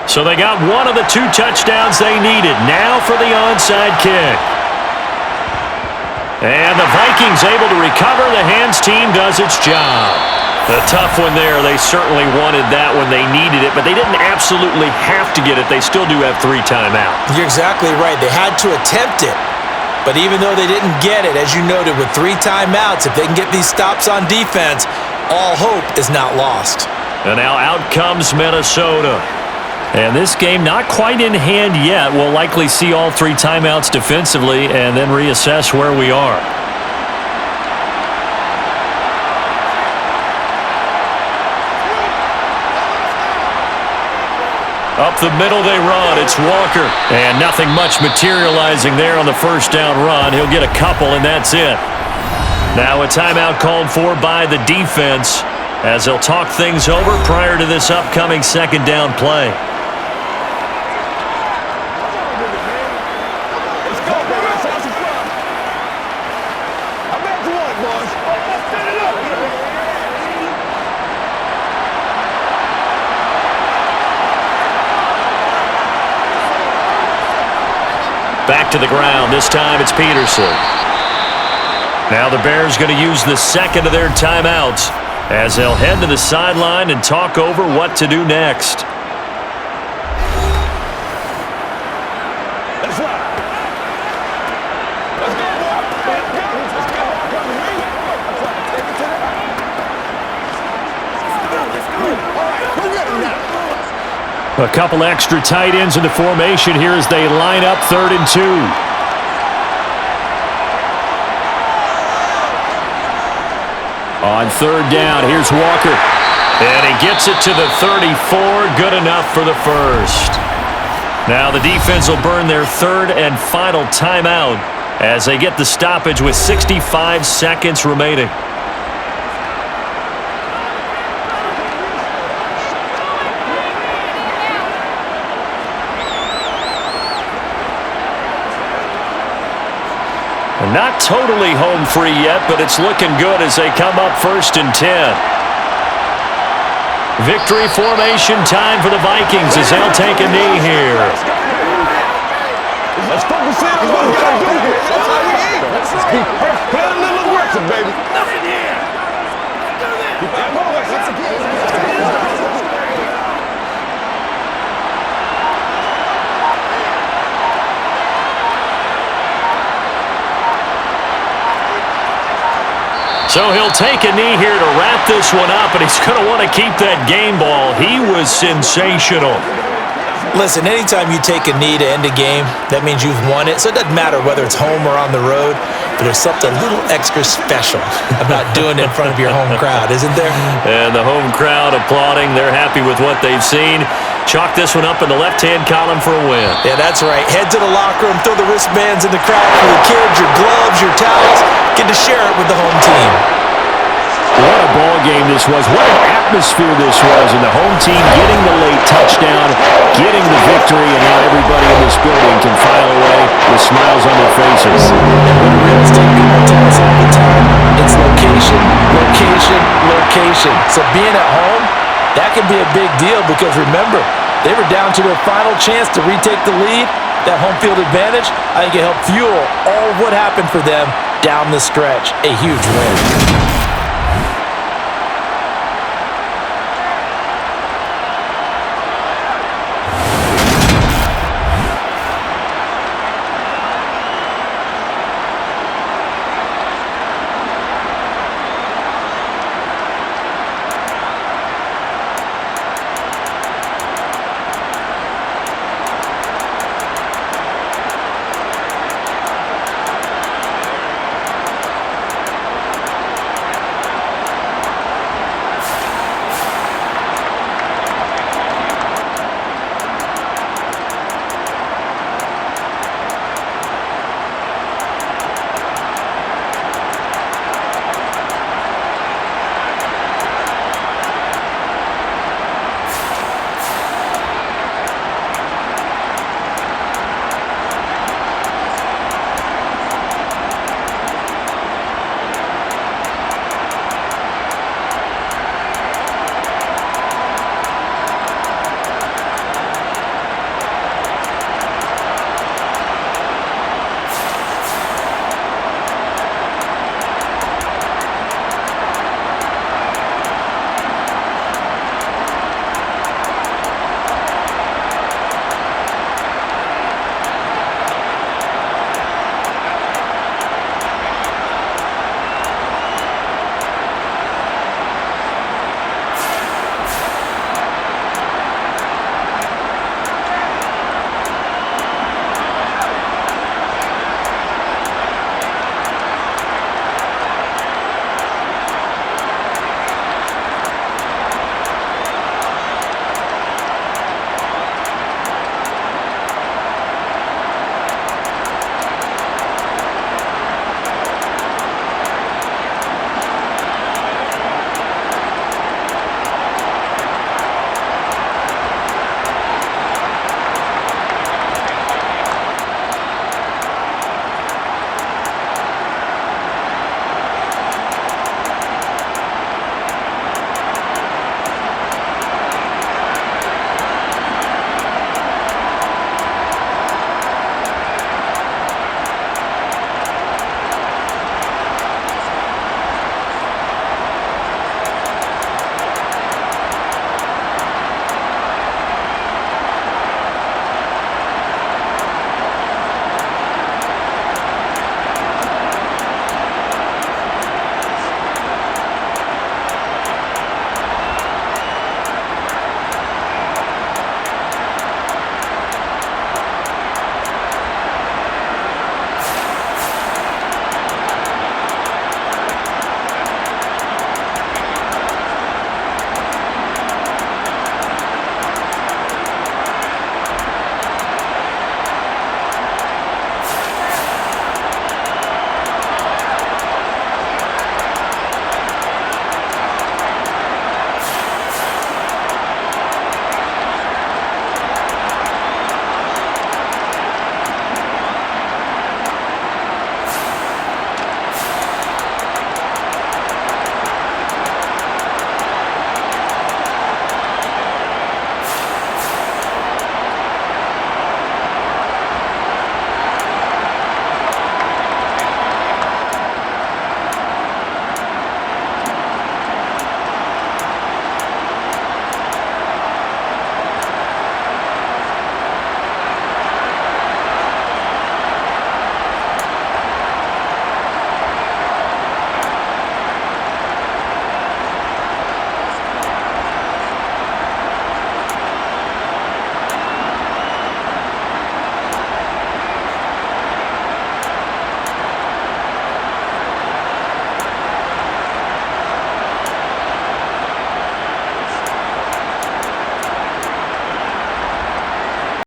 So they got one of the 2 touchdowns they needed. Now for the onside kick. And the Vikings able to recover. The hands team does its job. The tough one there. They certainly wanted that when they needed it, but they didn't absolutely have to get it. They still do have 3 timeouts. You're exactly right. They had to attempt it. But even though they didn't get it, as you noted, with 3 timeouts, if they can get these stops on defense, all hope is not lost. And now out comes Minnesota. And this game not quite in hand yet. We'll likely see all 3 timeouts defensively and then reassess where we are. Up the middle they run. It's Walker. And nothing much materializing there on the 1st down run. He'll get a couple, and that's it. Now a timeout called for by the defense as they'll talk things over prior to this upcoming 2nd down play. Back to the ground. This time it's Peterson. Now the Bears going to use the 2nd of their timeouts as they'll head to the sideline and talk over what to do next. A couple extra tight ends in the formation here as they line up 3rd and 2. On 3rd down, here's Walker. And he gets it to the 34, good enough for the first. Now the defense will burn their 3rd and final timeout as they get the stoppage with 65 seconds remaining. Not totally home free yet, but it's looking good as they come up 1st and 10. Victory formation time for the Vikings as they'll take a knee here. Let's focus in on what we got to do here. That's how we eat. Let's keep playing a little aggressive, baby. Nothing here. Do this. So he'll take a knee here to wrap this one up, and he's going to want to keep that game ball. He was sensational. Listen, anytime you take a knee to end a game, that means you've won it. So it doesn't matter whether it's home or on the road, but there's something a little extra special about doing it in front of your home crowd, isn't there? And the home crowd applauding. They're happy with what they've seen. Chalk this one up in the left-hand column for a win. Yeah, that's right. Head to the locker room, throw the wristbands in the crowd for the kids, your gloves, your towels. Get to share it with the home team. What a ball game this was. What an atmosphere this was. And the home team getting the late touchdown, getting the victory, and now everybody in this building can file away with smiles on their faces. What real estate people tell us all the time, it's location, location, location. So being at home, that can be a big deal because remember, they were down to their final chance to retake the lead. That home field advantage, I think it helped fuel all of what happened for them down the stretch. A huge win.